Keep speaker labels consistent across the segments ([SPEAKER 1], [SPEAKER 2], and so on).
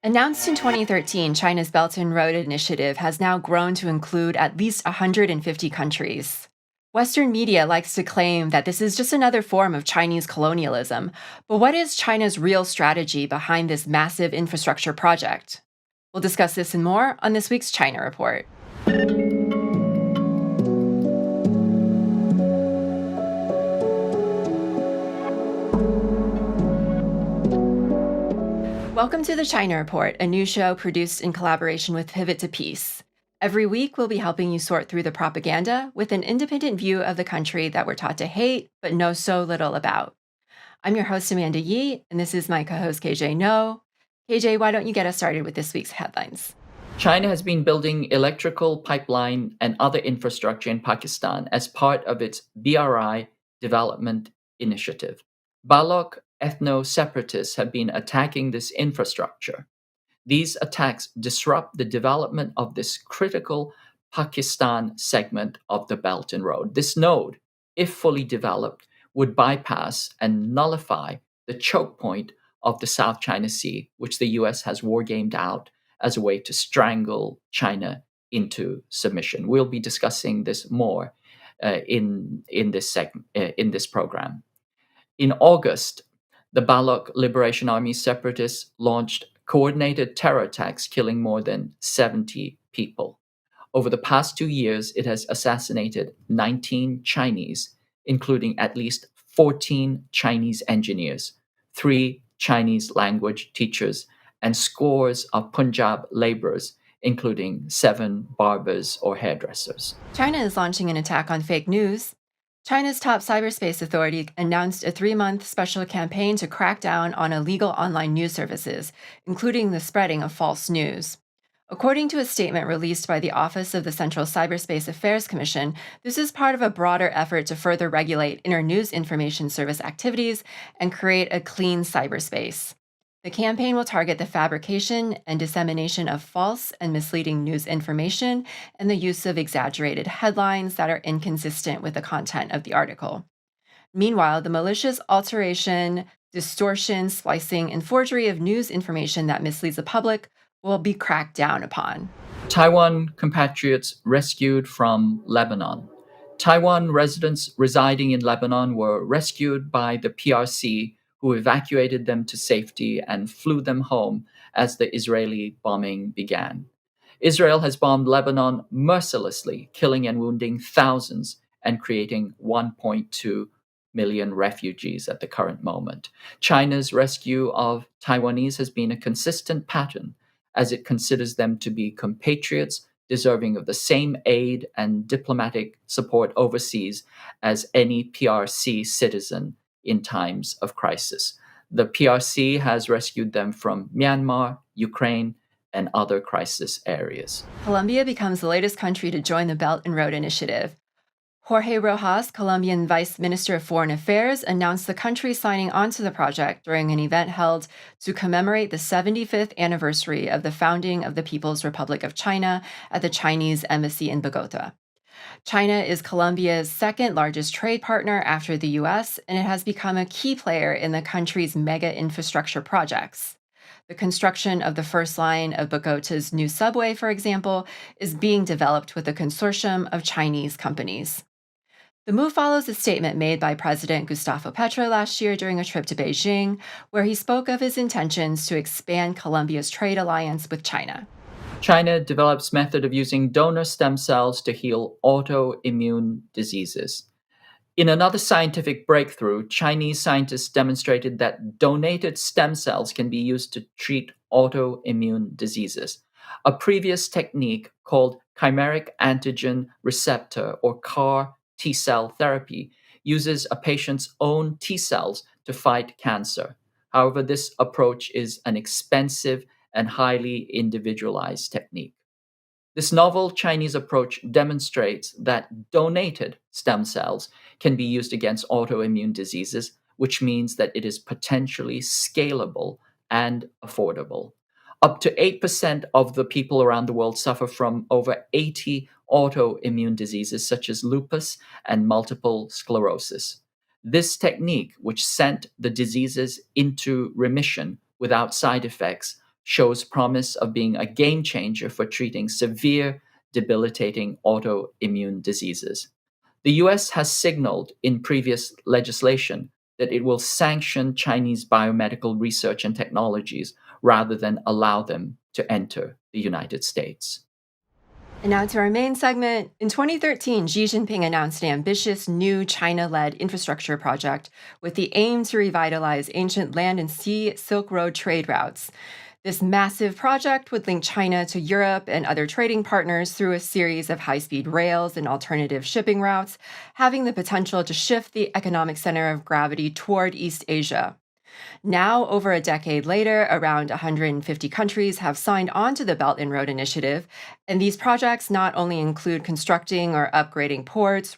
[SPEAKER 1] Announced in 2013, China's Belt and Road Initiative has now grown to include at least 150 countries. Western media likes to claim that this is just another form of Chinese colonialism, but what is China's real strategy behind this massive infrastructure project? We'll discuss this and more on this week's China Report. Welcome to the China Report, a new show produced in collaboration with Pivot to Peace. Every week, we'll be helping you sort through the propaganda with an independent view of the country that we're taught to hate but know so little about. I'm your host, Amanda Yee, and this is my co-host, KJ Noh. KJ, why don't you get us started with this week's headlines?
[SPEAKER 2] China has been building electrical pipeline and other infrastructure in Pakistan as part of its BRI development initiative. Baloch ethno-separatists have been attacking this infrastructure. These attacks disrupt the development of this critical Pakistan segment of the Belt and Road. This node, if fully developed, would bypass and nullify the choke point of the South China Sea, which the U.S. has wargamed out as a way to strangle China into submission. We'll be discussing this more in this program. In August, the Baloch Liberation Army separatists launched coordinated terror attacks, killing more than 70 people. Over the past 2 years, it has assassinated 19 Chinese, including at least 14 Chinese engineers, 3 Chinese language teachers, and scores of Punjab laborers, including 7 barbers or hairdressers.
[SPEAKER 1] China is launching an attack on fake news. China's top cyberspace authority announced a 3-month special campaign to crack down on illegal online news services, including the spreading of false news. According to a statement released by the Office of the Central Cyberspace Affairs Commission, this is part of a broader effort to further regulate inter-news information service activities and create a clean cyberspace. The campaign will target the fabrication and dissemination of false and misleading news information and the use of exaggerated headlines that are inconsistent with the content of the article. Meanwhile, the malicious alteration, distortion, splicing, and forgery of news information that misleads the public will be cracked down upon.
[SPEAKER 2] Taiwan compatriots rescued from Lebanon. Taiwan residents residing in Lebanon were rescued by the PRC, who evacuated them to safety and flew them home as the Israeli bombing began. Israel has bombed Lebanon mercilessly, killing and wounding thousands and creating 1.2 million refugees at the current moment. China's rescue of Taiwanese has been a consistent pattern, as it considers them to be compatriots deserving of the same aid and diplomatic support overseas as any PRC citizen in times of crisis. The PRC has rescued them from Myanmar, Ukraine, and other crisis areas.
[SPEAKER 1] Colombia becomes the latest country to join the Belt and Road Initiative. Jorge Rojas, Colombian Vice Minister of Foreign Affairs, announced the country signing on to the project during an event held to commemorate the 75th anniversary of the founding of the People's Republic of China at the Chinese Embassy in Bogota. China is Colombia's second largest trade partner after the U.S., and it has become a key player in the country's mega infrastructure projects. The construction of the first line of Bogota's new subway, for example, is being developed with a consortium of Chinese companies. The move follows a statement made by President Gustavo Petro last year during a trip to Beijing, where he spoke of his intentions to expand Colombia's trade alliance with China.
[SPEAKER 2] China develops method of using donor stem cells to heal autoimmune diseases. In another scientific breakthrough, Chinese scientists demonstrated that donated stem cells can be used to treat autoimmune diseases. A previous technique called chimeric antigen receptor, or CAR T-cell therapy, uses a patient's own T cells to fight cancer. However, this approach is an expensive and highly individualized technique. This novel Chinese approach demonstrates that donated stem cells can be used against autoimmune diseases, which means that it is potentially scalable and affordable. Up to 8% of the people around the world suffer from over 80 autoimmune diseases such as lupus and multiple sclerosis. This technique, which sent the diseases into remission without side effects, shows promise of being a game changer for treating severe, debilitating autoimmune diseases. The US has signaled in previous legislation that it will sanction Chinese biomedical research and technologies rather than allow them to enter the United States.
[SPEAKER 1] And now to our main segment. In 2013, Xi Jinping announced an ambitious new China led infrastructure project with the aim to revitalize ancient land and sea Silk Road trade routes. This massive project would link China to Europe and other trading partners through a series of high speed rails and alternative shipping routes, having the potential to shift the economic center of gravity toward East Asia. Now, over a decade later, around 150 countries have signed on to the Belt and Road Initiative, and these projects not only include constructing or upgrading ports,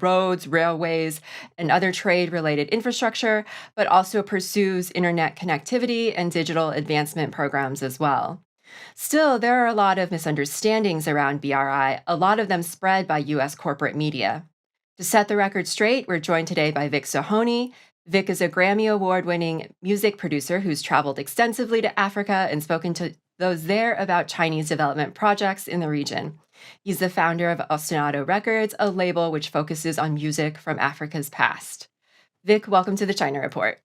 [SPEAKER 1] roads, railways, and other trade related infrastructure, but also pursues internet connectivity and digital advancement programs as well. Still, there are a lot of misunderstandings around BRI, a lot of them spread by US corporate media. To set the record straight, we're joined today by Vik Sohonie. Vik is a Grammy Award winning music producer who's traveled extensively to Africa and spoken to those there about Chinese development projects in the region. He's the founder of Ostinato Records, a label which focuses on music from Africa's past. Vik, welcome to the China Report.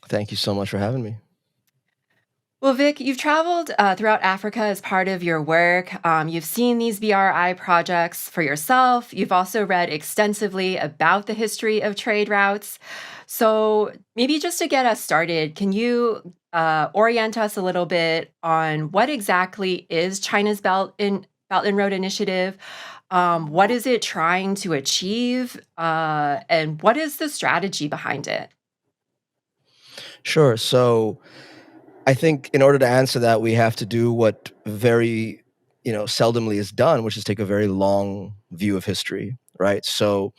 [SPEAKER 3] Thank you so much for having me.
[SPEAKER 1] Well, Vik, you've traveled throughout Africa as part of your work. You've seen these BRI projects for yourself. You've also read extensively about the history of trade routes. So, maybe just to get us started, can you orient us a little bit on what exactly is China's Belt and Road Initiative? What is it trying to achieve? And what is the strategy behind it?
[SPEAKER 3] Sure. So I think in order to answer that, we have to do what very, seldomly is done, which is take a very long view of history, right? So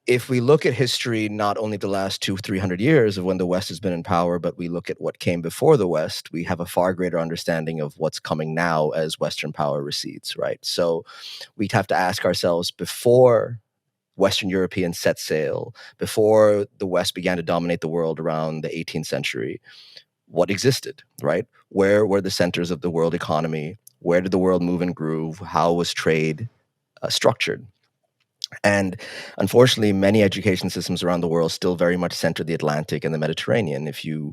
[SPEAKER 3] if we look at history, not only the last 200-300 years of when the West has been in power, but we look at what came before the West, we have a far greater understanding of what's coming now as Western power recedes, right? So we'd have to ask ourselves, before Western Europeans set sail, before the West began to dominate the world around the 18th century, what existed, right? Where were the centers of the world economy? Where did the world move and groove? How was trade structured? And unfortunately, many education systems around the world still very much center the Atlantic and the Mediterranean. If you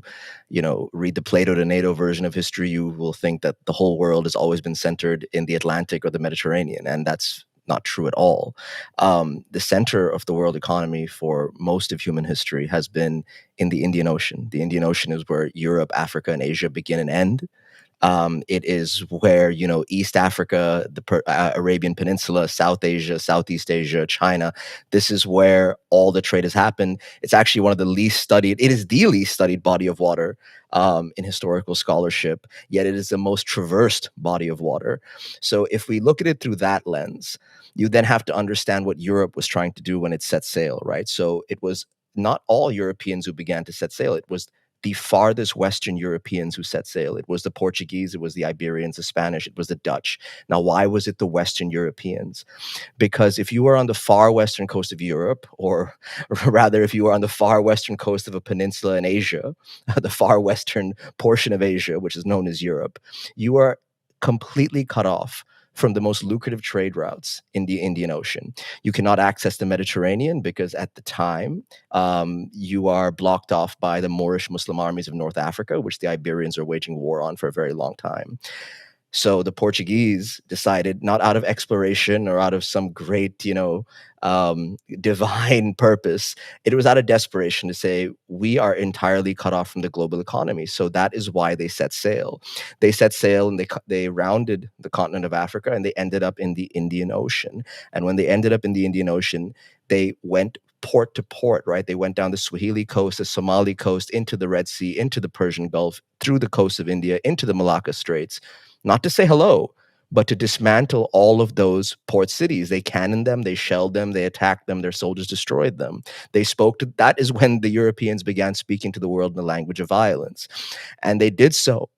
[SPEAKER 3] read the Plato to NATO version of history, you will think that the whole world has always been centered in the Atlantic or the Mediterranean, and that's not true at all. The center of the world economy for most of human history has been in the Indian Ocean. The Indian Ocean is where Europe, Africa, and Asia begin and end. It is where, East Africa, the Arabian Peninsula, South Asia, Southeast Asia, China, this is where all the trade has happened. It's actually one of the least studied, it is the least studied body of water in historical scholarship, yet it is the most traversed body of water. So if we look at it through that lens, you then have to understand what Europe was trying to do when it set sail, right? So it was not all Europeans who began to set sail. It was the farthest Western Europeans who set sail. It was the Portuguese, it was the Iberians, the Spanish, it was the Dutch. Now, why was it the Western Europeans? Because if you were on the far western coast of Europe, or rather, if you were on the far western coast of a peninsula in Asia, the far western portion of Asia, which is known as Europe, you are completely cut off from the most lucrative trade routes in the Indian Ocean. You cannot access the Mediterranean because at the time, you are blocked off by the Moorish Muslim armies of North Africa, which the Iberians are waging war on for a very long time. So the Portuguese decided, not out of exploration or out of some great, divine purpose, it was out of desperation to say, we are entirely cut off from the global economy. So that is why they set sail. They set sail and they rounded the continent of Africa and they ended up in the Indian Ocean. And when they ended up in the Indian Ocean, they went port to port, right? They went down the Swahili coast, the Somali coast, into the Red Sea, into the Persian Gulf, through the coast of India, into the Malacca Straits, not to say hello, but to dismantle all of those port cities. They cannoned them, they shelled them, they attacked them, their soldiers destroyed them. That is when the Europeans began speaking to the world in the language of violence. And they did so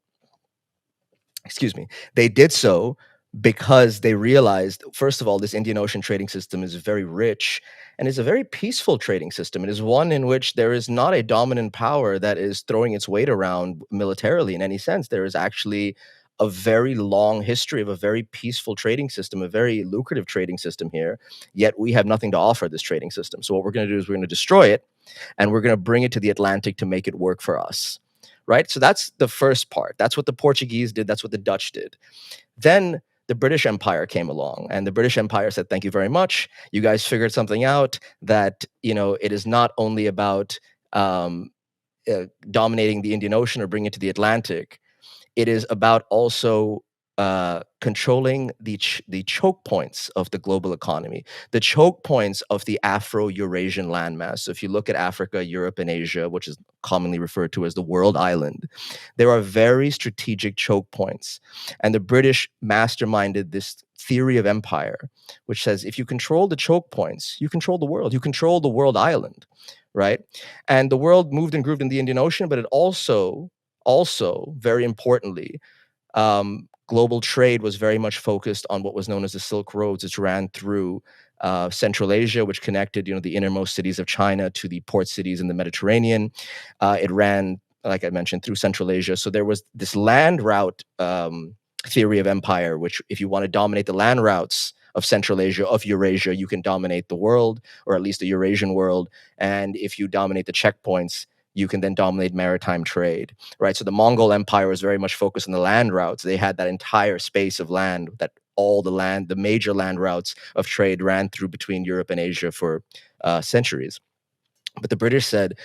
[SPEAKER 3] because they realized, first of all, this Indian Ocean trading system is very rich and is a very peaceful trading system. It is one in which there is not a dominant power that is throwing its weight around militarily in any sense. There is actually a very long history of a very peaceful trading system, a very lucrative trading system here, yet we have nothing to offer this trading system. So what we're going to do is we're going to destroy it, and we're going to bring it to the Atlantic to make it work for us, right? So that's the first part. That's what the Portuguese did. That's what the Dutch did. Then the British Empire came along, and the British Empire said, thank you very much. You guys figured something out, that, it is not only about dominating the Indian Ocean or bringing it to the Atlantic. It is about also controlling the choke points of the global economy, the choke points of the Afro-Eurasian landmass. So if you look at Africa, Europe, and Asia, which is commonly referred to as the world island, there are very strategic choke points. And the British masterminded this theory of empire, which says if you control the choke points, you control the world, you control the world island, right? And the world moved and grooved in the Indian Ocean, but it also, very importantly, global trade was very much focused on what was known as the Silk Roads, which ran through Central Asia, which connected, the innermost cities of China to the port cities in the Mediterranean. It ran, like I mentioned, through Central Asia. So there was this land route theory of empire, which if you want to dominate the land routes of Central Asia, of Eurasia, you can dominate the world, or at least the Eurasian world. And if you dominate the checkpoints, you can then dominate maritime trade, right? So the Mongol Empire was very much focused on the land routes. They had that entire space of land, that all the major land routes of trade ran through between Europe and Asia for centuries. But the British said,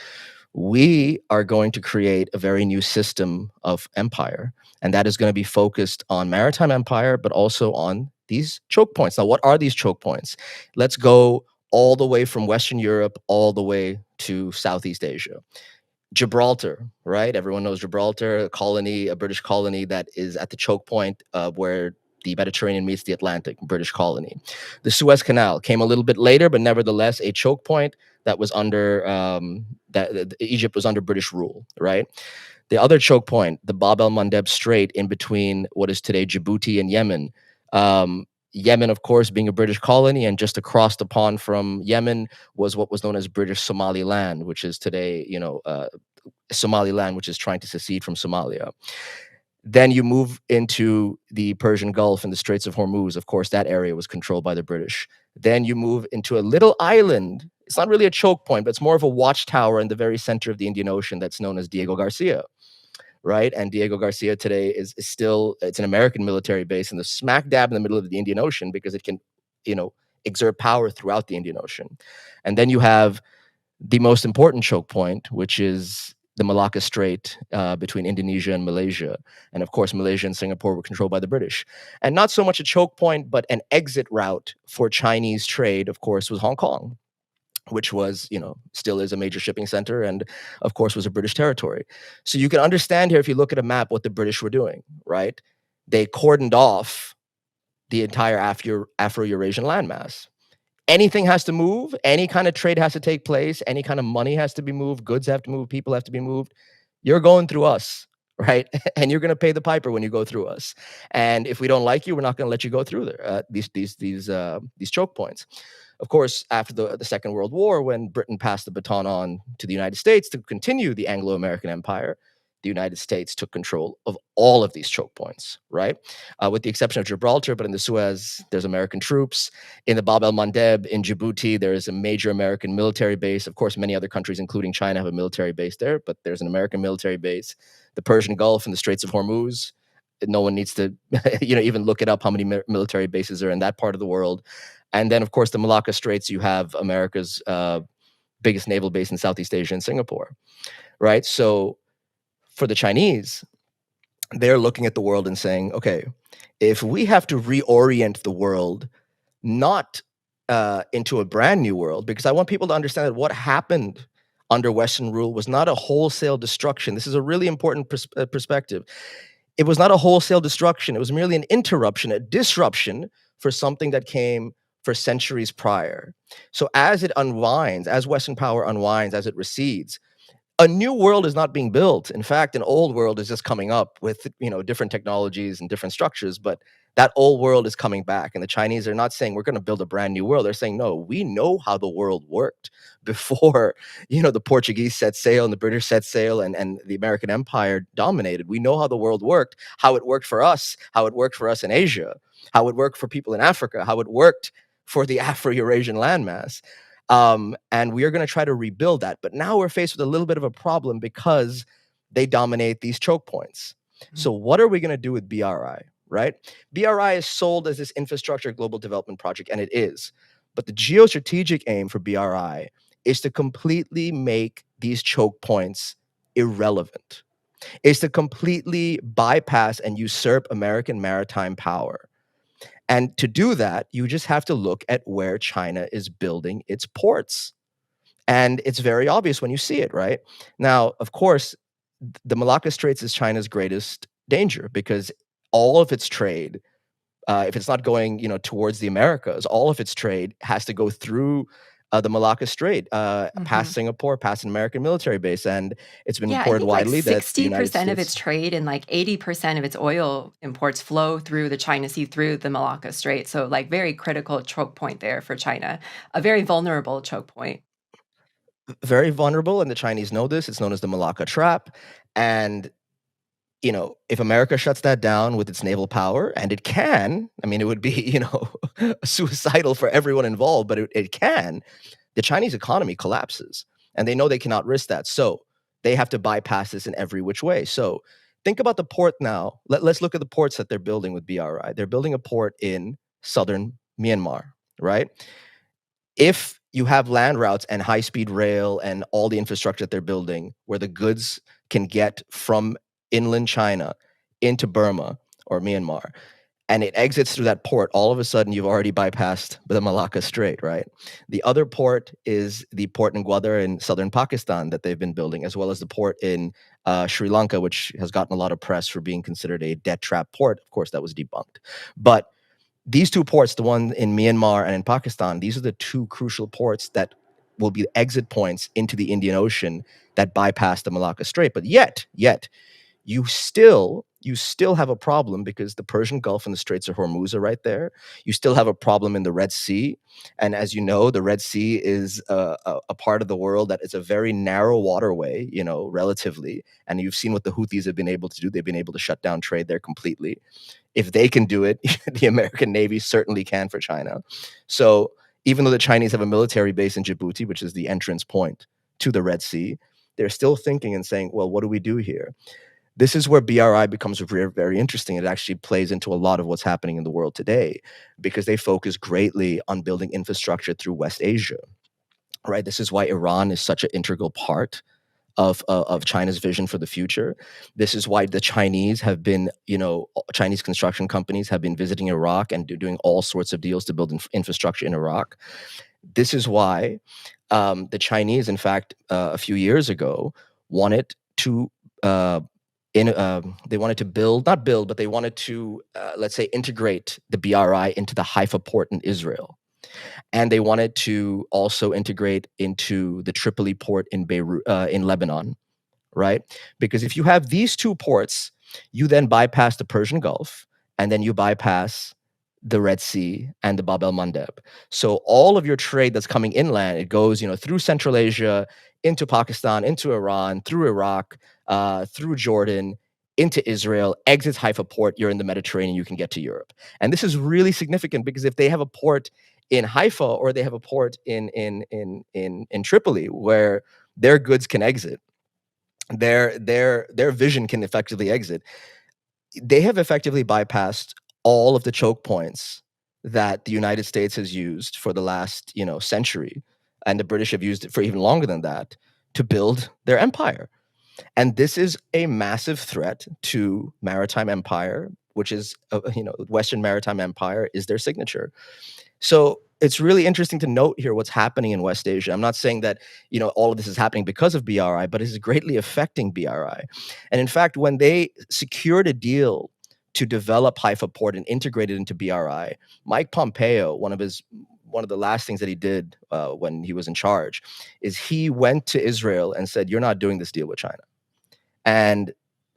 [SPEAKER 3] we are going to create a very new system of empire, and that is going to be focused on maritime empire, but also on these choke points. Now, what are these choke points? Let's go all the way from Western Europe all the way to Southeast Asia. Gibraltar, right? Everyone knows Gibraltar, a British colony that is at the choke point where the Mediterranean meets the Atlantic, British colony. The Suez Canal came a little bit later, but nevertheless a choke point that was under Egypt was under British rule, right? The other choke point, the Bab el-Mandeb Strait in between what is today Djibouti and Yemen. Yemen, of course, being a British colony, and just across the pond from Yemen was what was known as British Somaliland, which is today, Somaliland, which is trying to secede from Somalia. Then you move into the Persian Gulf and the Straits of Hormuz. Of course, that area was controlled by the British. Then you move into a little island. It's not really a choke point, but it's more of a watchtower in the very center of the Indian Ocean that's known as Diego Garcia, right? And Diego Garcia today is still, it's an American military base in the smack dab in the middle of the Indian Ocean, because it can, exert power throughout the Indian Ocean. And then you have the most important choke point, which is the Malacca Strait between Indonesia and Malaysia. And of course, Malaysia and Singapore were controlled by the British. And not so much a choke point, but an exit route for Chinese trade, of course, was Hong Kong, which was, still is a major shipping center, and of course was a British territory. So you can understand here, if you look at a map, what the British were doing, right? They cordoned off the entire Afro-Eurasian landmass. Anything has to move, any kind of trade has to take place, any kind of money has to be moved, goods have to move, people have to be moved. You're going through us, right? And you're going to pay the piper when you go through us. And if we don't like you, we're not going to let you go through there, these choke points. Of course, after the Second World War, when Britain passed the baton on to the United States to continue the Anglo-American empire, the United States took control of all of these choke points, right? With the exception of Gibraltar, but in the Suez, there's American troops. In the Bab el-Mandeb, in Djibouti, there is a major American military base. Of course, many other countries, including China, have a military base there, but there's an American military base. The Persian Gulf and the Straits of Hormuz, no one needs to even look it up how many military bases are in that part of the world. And then, of course, the Malacca Straits, you have America's biggest naval base in Southeast Asia in Singapore, right? So for the Chinese, they're looking at the world and saying, okay, if we have to reorient the world, not into a brand new world, because I want people to understand that what happened under Western rule was not a wholesale destruction. This is a really important perspective. It was not a wholesale destruction. It was merely an interruption, a disruption for something that came for centuries prior. So as it unwinds, as Western power unwinds, as it recedes, a new world is not being built. In fact, an old world is just coming up with, different technologies and different structures, but that old world is coming back. And the Chinese are not saying we're going to build a brand new world. They're saying, no, we know how the world worked before, the Portuguese set sail and the British set sail and the American Empire dominated. We know how the world worked, how it worked for us, how it worked for us in Asia, how it worked for people in Africa, how it worked for the Afro-Eurasian landmass. And we are going to try to rebuild that. But now we're faced with a little bit of a problem because they dominate these choke points. So what are we going to do with BRI, right? BRI is sold as this infrastructure global development project, and it is. But the geostrategic aim for BRI is to completely make these choke points irrelevant, is to completely bypass and usurp American maritime power. And to do that, you just have to look at where China is building its ports. And it's very obvious when you see it, right? Now, of course, the Malacca Straits is China's greatest danger because all of its trade, if it's not going, towards the Americas, all of its trade has to go through the Malacca Strait, past Singapore, past an American military base. And it's been
[SPEAKER 1] Yeah, I
[SPEAKER 3] reported
[SPEAKER 1] think like
[SPEAKER 3] widely that the United
[SPEAKER 1] 60% of its
[SPEAKER 3] States.
[SPEAKER 1] trade and like 80% of its oil imports flow through the China Sea through the Malacca Strait. So, like, very critical choke point there for China, a very vulnerable choke point.
[SPEAKER 3] Very vulnerable, and the Chinese know this. It's known as the Malacca Trap. And if America shuts that down with its naval power, and it can, I mean, it would be, suicidal for everyone involved, but it can, the Chinese economy collapses, and they know they cannot risk that. So they have to bypass this in every which way. So think about the port now. Let's look at the ports that they're building with BRI. They're building a port in southern Myanmar, right? If you have land routes and high-speed rail and all the infrastructure that they're building where the goods can get from inland China into Burma or Myanmar, and it exits through that port, all of a sudden you've already bypassed the Malacca Strait, right? The other port is the port in Gwadar in southern Pakistan that they've been building, as well as the port in Sri Lanka, which has gotten a lot of press for being considered a debt trap port. Of course, that was debunked. But these two ports, the one in Myanmar and in Pakistan, these are the two crucial ports that will be exit points into the Indian Ocean that bypass the Malacca Strait. But yet, you still have a problem because the Persian Gulf and the Straits of Hormuz are right there. You still have a problem in the Red Sea. And as you know, the Red Sea is a part of the world that is a very narrow waterway, relatively. And you've seen what the Houthis have been able to do. They've been able to shut down trade there completely. If they can do it, the American Navy certainly can for China. So even though the Chinese have a military base in Djibouti, which is the entrance point to the Red Sea, they're still thinking and saying, well, what do we do here? This is where BRI becomes very, very interesting. It actually plays into a lot of what's happening in the world today because they focus greatly on building infrastructure through West Asia, right? This is why Iran is such an integral part of China's vision for the future. This is why the Chinese have been, Chinese construction companies have been visiting Iraq and doing all sorts of deals to build infrastructure in Iraq. This is why the Chinese, in fact, a few years ago, wanted to they wanted to they wanted to, let's say, integrate the BRI into the Haifa port in Israel. And they wanted to also integrate into the Tripoli port in Beirut, in Lebanon, right? Because if you have these two ports, you then bypass the Persian Gulf, and then you bypass the Red Sea and the Bab el-Mandeb. So all of your trade that's coming inland, it goes, through Central Asia, into Pakistan, into Iran, through Iraq, through Jordan, into Israel, exits Haifa port, you're in the Mediterranean, you can get to Europe. And this is really significant because if they have a port in Haifa or they have a port in Tripoli where their goods can exit, their vision can effectively exit, they have effectively bypassed all of the choke points that the United States has used for the last, century, and the British have used it for even longer than that to build their empire. And this is a massive threat to maritime empire, which is, Western maritime empire is their signature. So it's really interesting to note here what's happening in West Asia. I'm not saying that, all of this is happening because of BRI, but it is greatly affecting BRI. And in fact, when they secured a deal to develop Haifa port and integrate it into BRI, Mike Pompeo, one of his one of the last things that he did when he was in charge is he went to Israel and said, "You're not doing this deal with China." And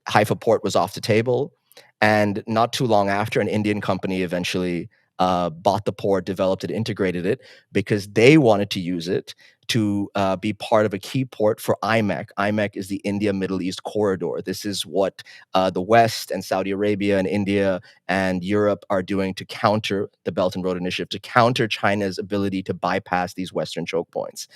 [SPEAKER 3] Haifa port was off the table. And not too long after, an Indian company eventually bought the port, developed it, integrated it, because they wanted to use it to be part of a key port for IMEC. IMEC is the India Middle East corridor. This is what the West and Saudi Arabia and India and Europe are doing to counter the Belt and Road Initiative, to counter China's ability to bypass these Western choke points.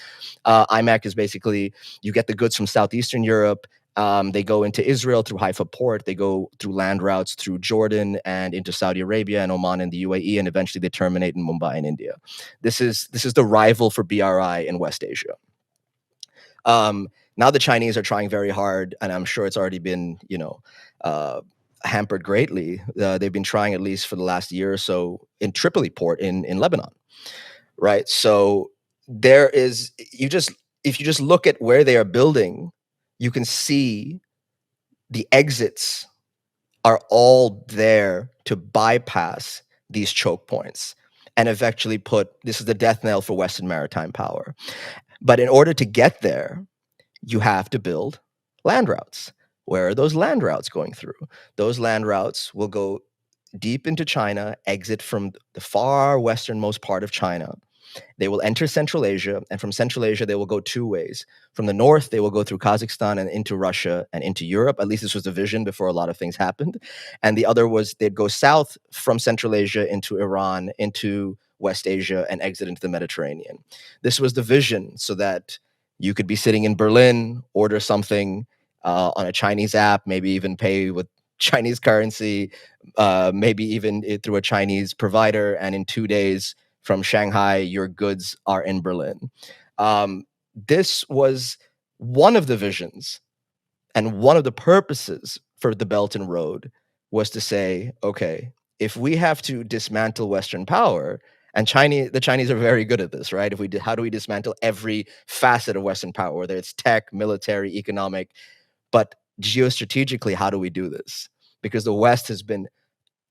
[SPEAKER 3] IMEC is basically, you get the goods from Southeastern Europe. They go into Israel through Haifa port. They go through land routes through Jordan and into Saudi Arabia and Oman and the UAE, and eventually they terminate in Mumbai in India. This is the rival for BRI in West Asia. Now the Chinese are trying very hard, and I'm sure it's already been, hampered greatly. They've been trying at least for the last year or so in Tripoli port in Lebanon, right? So there is, if you just look at where they are building, you can see the exits are all there to bypass these choke points and have actually this is the death knell for Western maritime power. But in order to get there, you have to build land routes. Where are those land routes going through? Those land routes will go deep into China, exit from the far westernmost part of China. They will enter Central Asia, and from Central Asia, they will go two ways. From the north, they will go through Kazakhstan and into Russia and into Europe. At least this was the vision before a lot of things happened. And the other was they'd go south from Central Asia into Iran, into West Asia, and exit into the Mediterranean. This was the vision, so that you could be sitting in Berlin, order something on a Chinese app, maybe even pay with Chinese currency, maybe even through a Chinese provider, and in 2 days, from Shanghai, your goods are in Berlin. This was one of the visions and one of the purposes for the Belt and Road, was to say, okay, if we have to dismantle Western power, and the Chinese are very good at this, right? How do we dismantle every facet of Western power, whether it's tech, military, economic, but geostrategically, how do we do this? Because the West has been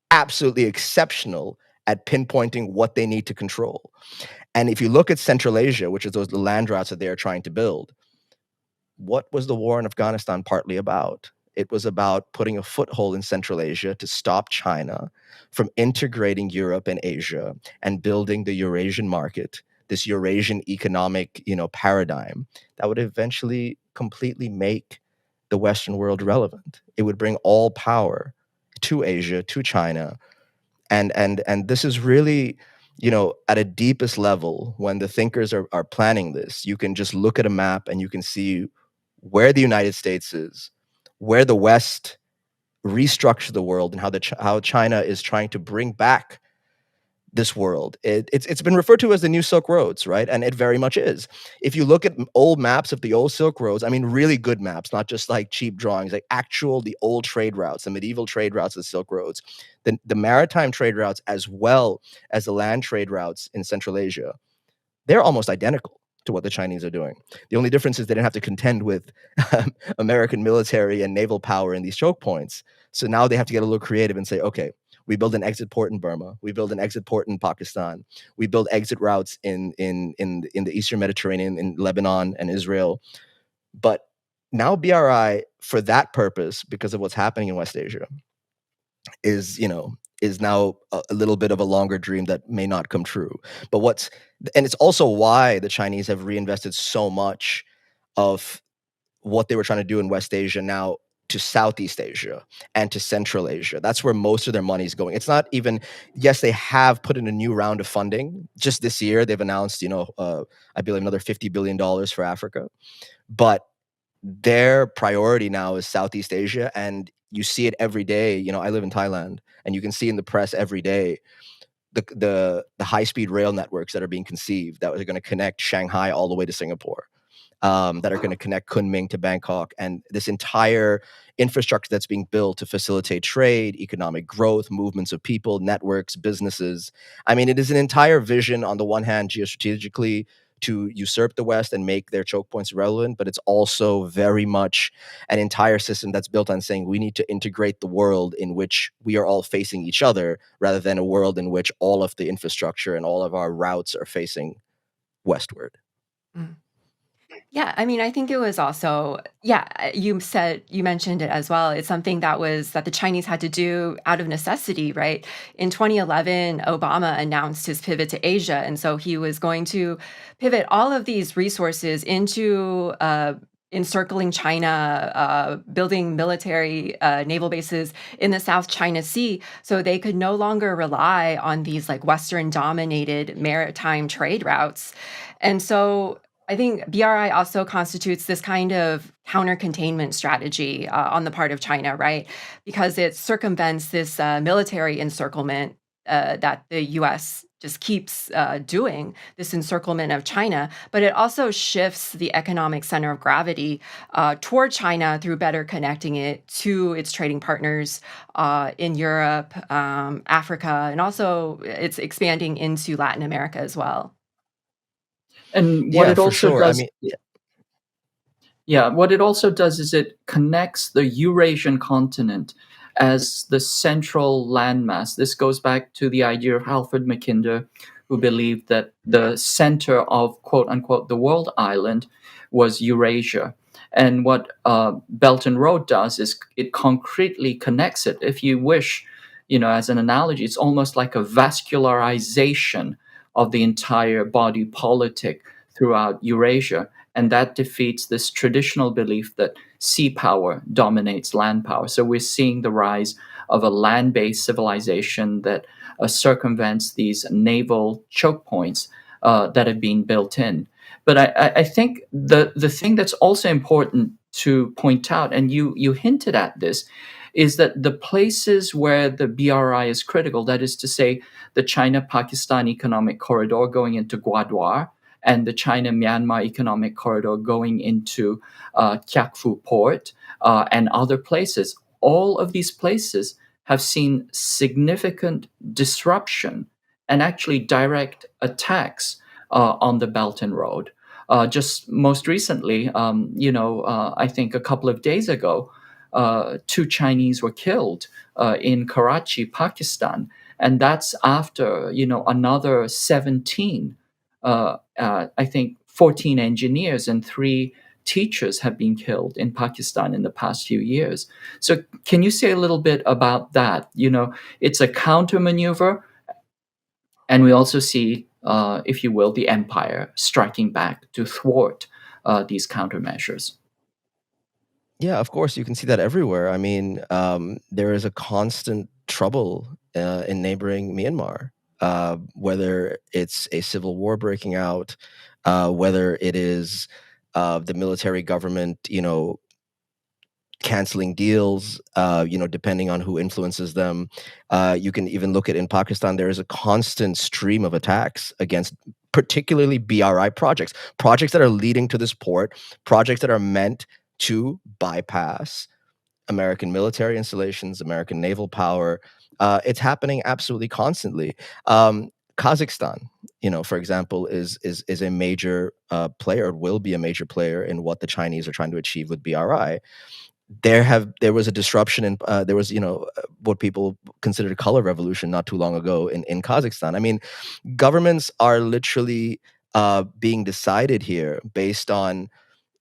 [SPEAKER 3] absolutely exceptional at pinpointing what they need to control. And if you look at Central Asia, which is the land routes that they are trying to build, what was the war in Afghanistan partly about? It was about putting a foothold in Central Asia to stop China from integrating Europe and Asia and building the Eurasian market, this Eurasian economic, paradigm that would eventually completely make the Western world relevant. It would bring all power to Asia, to China. And this is really, at a deepest level, when the thinkers are planning this, you can just look at a map and you can see where the United States is, where the West restructured the world, and how China is trying to bring back this world. It's been referred to as the new Silk Roads, right? And it very much is. If you look at old maps of the old Silk Roads, I mean, really good maps, not just like cheap drawings, like the old trade routes, the medieval trade routes of the Silk Roads, the maritime trade routes, as well as the land trade routes in Central Asia, they're almost identical to what the Chinese are doing. The only difference is they didn't have to contend with American military and naval power in these choke points. So now they have to get a little creative and say, okay, we build an exit port in Burma. We build an exit port in Pakistan. We build exit routes in the Eastern Mediterranean, in Lebanon and Israel. But now BRI, for that purpose, because of what's happening in West Asia, is now a little bit of a longer dream that may not come true. And it's also why the Chinese have reinvested so much of what they were trying to do in West Asia now to Southeast Asia and to Central Asia. That's where most of their money is going. It's not even, yes, they have put in a new round of funding. Just this year, they've announced, I believe another $50 billion for Africa. But their priority now is Southeast Asia. And you see it every day. I live in Thailand, and you can see in the press every day the high-speed rail networks that are being conceived that are going to connect Shanghai all the way to Singapore. That are going to connect Kunming to Bangkok, and this entire infrastructure that's being built to facilitate trade, economic growth, movements of people, networks, businesses. I mean, it is an entire vision, on the one hand, geostrategically, to usurp the West and make their choke points relevant, but it's also very much an entire system that's built on saying we need to integrate the world in which we are all facing each other, rather than a world in which all of the infrastructure and all of our routes are facing westward.
[SPEAKER 1] Mm. Yeah, I mean, I think it was also, you mentioned it as well. It's something that the Chinese had to do out of necessity, right? In 2011, Obama announced his pivot to Asia, and so he was going to pivot all of these resources into encircling China, building military naval bases in the South China Sea, so they could no longer rely on these like Western-dominated maritime trade routes. And so I think BRI also constitutes this kind of counter-containment strategy on the part of China, right? Because it circumvents this military encirclement that the U.S. just keeps doing, this encirclement of China, but it also shifts the economic center of gravity toward China through better connecting it to its trading partners in Europe, Africa, and also it's expanding into Latin America as well.
[SPEAKER 2] And what
[SPEAKER 3] Yeah,
[SPEAKER 2] it
[SPEAKER 3] for
[SPEAKER 2] also
[SPEAKER 3] sure. I
[SPEAKER 2] does,
[SPEAKER 3] mean,
[SPEAKER 2] yeah, what it also does is it connects the Eurasian continent as the central landmass. This goes back to the idea of Alfred Mackinder, who believed that the center of quote unquote the world island was Eurasia. And what Belt and Road does is it concretely connects it. If you wish, as an analogy, it's almost like a vascularization of the entire body politic throughout Eurasia. And that defeats this traditional belief that sea power dominates land power. So we're seeing the rise of a land based civilization that circumvents these naval choke points that have been built in. But I think the thing that's also important to point out, and you hinted at this, is that the places where the BRI is critical, that is to say, the China Pakistan Economic Corridor going into Gwadar, and the China-Myanmar Economic Corridor going into Kyaukphu Port and other places. All of these places have seen significant disruption and actually direct attacks on the Belt and Road. Just most recently, I think a couple of days ago, 2 Chinese were killed in Karachi, Pakistan, and that's after another 17 I think 14 engineers and 3 teachers have been killed in Pakistan in the past few years. So, can you say a little bit about that? It's a counter maneuver, and we also see, if you will, the empire striking back to thwart these countermeasures.
[SPEAKER 3] yeah, of course, you can see that everywhere. I mean, there is a constant trouble in neighboring Myanmar, whether it's a civil war breaking out, whether it is the military government, canceling deals, depending on who influences them. You can even look at in Pakistan, there is a constant stream of attacks against particularly BRI projects, projects that are leading to this port, projects that are meant to bypass American military installations, American naval power. It's happening absolutely constantly. Kazakhstan, for example, is a major player, will be a major player in what the Chinese are trying to achieve with BRI. There was a disruption in there was what people considered a color revolution not too long ago in Kazakhstan. I mean, governments are literally being decided here based on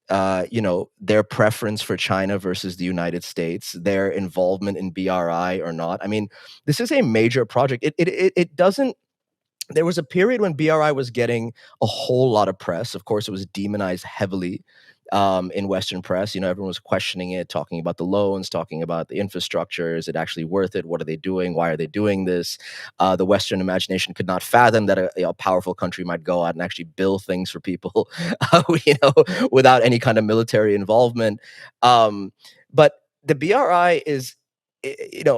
[SPEAKER 3] their preference for China versus the United States, their involvement in BRI or not. I mean, this is a major project. It doesn't. There was a period when BRI was getting a whole lot of press. Of course, it was demonized heavily in Western press. Everyone was questioning it, talking about the loans, talking about the infrastructure. Is it actually worth it? What are they doing? Why are they doing this? The Western imagination could not fathom that a powerful country might go out and actually build things for people, without any kind of military involvement. But the BRI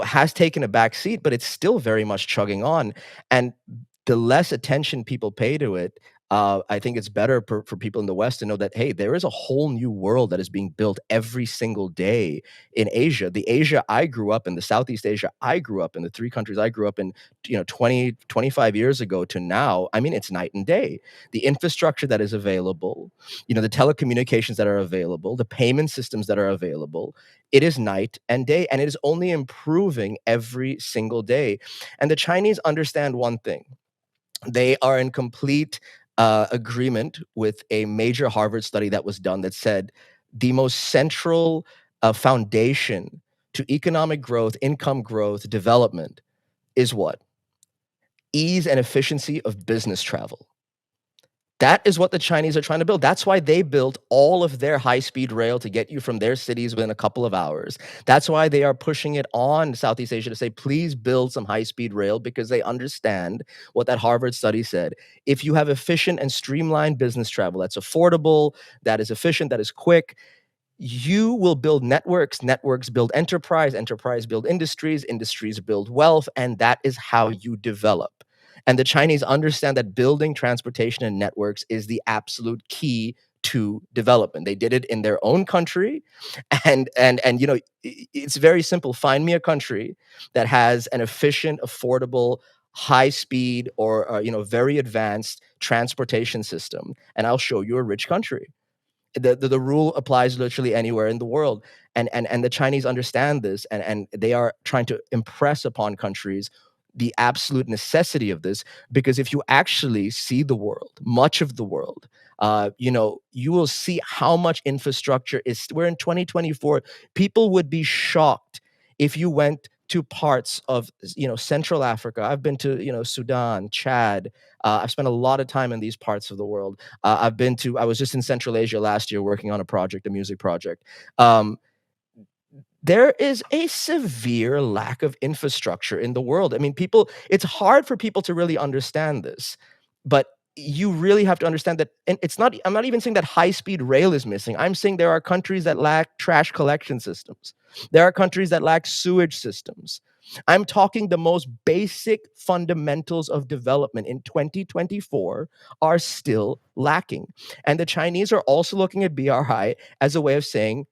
[SPEAKER 3] has taken a back seat, but it's still very much chugging on. And the less attention people pay to it, I think it's better for people in the West to know that, hey, there is a whole new world that is being built every single day in Asia. The Asia I grew up in, the Southeast Asia I grew up in, the three countries I grew up in, 20, 25 years ago to now, I mean, it's night and day. The infrastructure that is available, the telecommunications that are available, the payment systems that are available, it is night and day, and it is only improving every single day. And the Chinese understand one thing. They are in complete agreement with a major Harvard study that was done that said the most central foundation to economic growth, income growth, development is what? Ease and efficiency of business travel. That is what the Chinese are trying to build. That's why they built all of their high-speed rail to get you from their cities within a couple of hours. That's why they are pushing it on Southeast Asia to say, please build some high-speed rail, because they understand what that Harvard study said. If you have efficient and streamlined business travel that's affordable, that is efficient, that is quick, you will build networks, networks build enterprise, enterprise build industries, industries build wealth, and that is how you develop. And the Chinese understand that building transportation and networks is the absolute key to development. They did it in their own country, and it's very simple. Find me a country that has an efficient, affordable, high speed, or very advanced transportation system, and I'll show you a rich country. The rule applies literally anywhere in the world, and the Chinese understand this, and they are trying to impress upon countries the absolute necessity of this, because if you actually see the world, much of the world, you will see how much infrastructure is. We're in 2024. People would be shocked if you went to parts of Central Africa. I've been to Sudan, Chad. I've spent a lot of time in these parts of the world. I was just in Central Asia last year working on a music project. There is a severe lack of infrastructure in the world. I mean, it's hard for people to really understand this, but you really have to understand that. And I'm not even saying that high-speed rail is missing. I'm saying there are countries that lack trash collection systems. There are countries that lack sewage systems. I'm talking the most basic fundamentals of development in 2024 are still lacking. And the Chinese are also looking at BRI as a way of saying,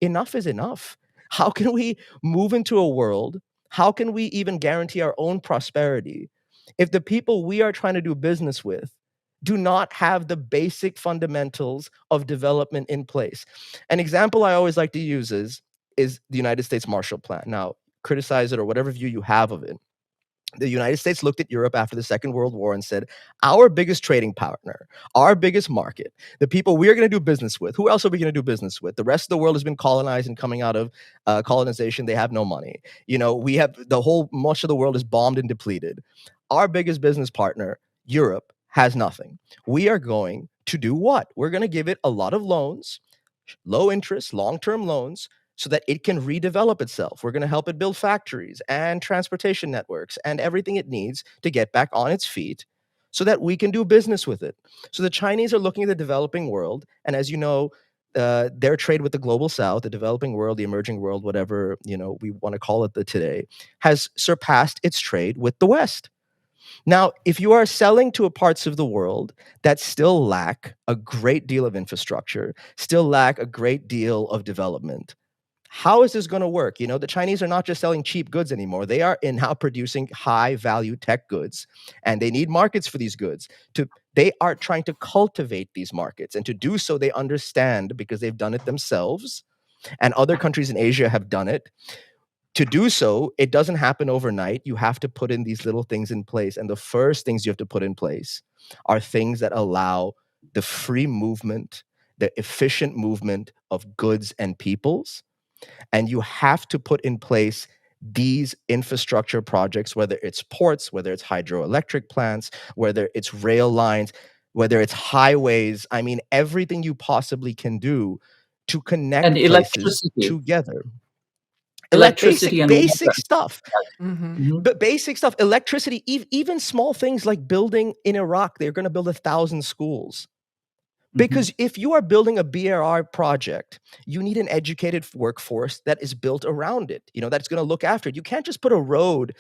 [SPEAKER 3] enough is enough. How can we move into a world? How can we even guarantee our own prosperity if the people we are trying to do business with do not have the basic fundamentals of development in place? An example I always like to use is the United States Marshall Plan. Now, criticize it or whatever view you have of it. The United States looked at Europe after the Second World War and said, our biggest trading partner, our biggest market, the people we are going to do business with, who else are we going to do business with? The rest of the world has been colonized, and coming out of colonization, they have no money. Much of the world is bombed and depleted. Our biggest business partner, Europe, has nothing. We are going to do what? We're going to give it a lot of loans, low interest, long-term loans, so that it can redevelop itself. We're going to help it build factories and transportation networks and everything it needs to get back on its feet so that we can do business with it. So the Chinese are looking at the developing world, and as you know, their trade with the global south, the developing world, the emerging world, whatever we want to call it today, has surpassed its trade with the West. Now, if you are selling to parts of the world that still lack a great deal of infrastructure, still lack a great deal of development, how is this going to work? The Chinese are not just selling cheap goods anymore. They are now producing high value tech goods, and they need markets for these goods. They are trying to cultivate these markets, and to do so, they understand, because they've done it themselves, and other countries in Asia have done it. To do so, it doesn't happen overnight. You have to put in these little things in place, and the first things you have to put in place are things that allow the free movement, the efficient movement of goods and peoples. And you have to put in place these infrastructure projects, whether it's ports, whether it's hydroelectric plants, whether it's rail lines, whether it's highways. I mean, everything you possibly can do to connect
[SPEAKER 2] And
[SPEAKER 3] places
[SPEAKER 2] electricity.
[SPEAKER 3] together.
[SPEAKER 2] Electricity and
[SPEAKER 3] Basic
[SPEAKER 2] water.
[SPEAKER 3] stuff.
[SPEAKER 1] Mhm.
[SPEAKER 3] But basic stuff, electricity, even small things like building in Iraq, they're going to build 1,000 schools. Because if you are building a BRI project, you need an educated workforce that is built around it, that's going to look after it. You can't just put a road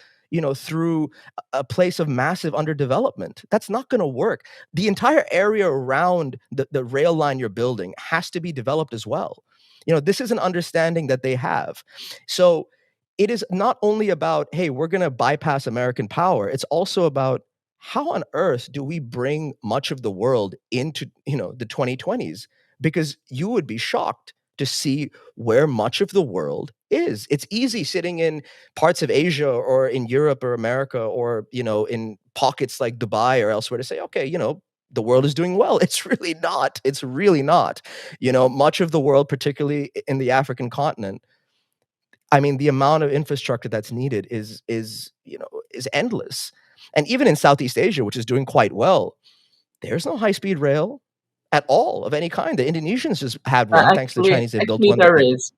[SPEAKER 3] through a place of massive underdevelopment. That's not going to work. The entire area around the rail line you're building has to be developed as well. This is an understanding that they have. So it is not only about, hey, we're going to bypass American power. It's also about, how on earth do we bring much of the world into, the 2020s? Because you would be shocked to see where much of the world is. It's easy sitting in parts of Asia or in Europe or America or, in pockets like Dubai or elsewhere to say, okay, the world is doing well. It's really not. It's really not. Much of the world, particularly in the African continent, I mean, the amount of infrastructure that's needed is endless. And even in Southeast Asia, which is doing quite well, there's no high-speed rail at all of any kind. The Indonesians just had one, thanks to the
[SPEAKER 2] Actually,
[SPEAKER 3] Chinese. They built
[SPEAKER 2] actually,
[SPEAKER 3] one.
[SPEAKER 2] there is.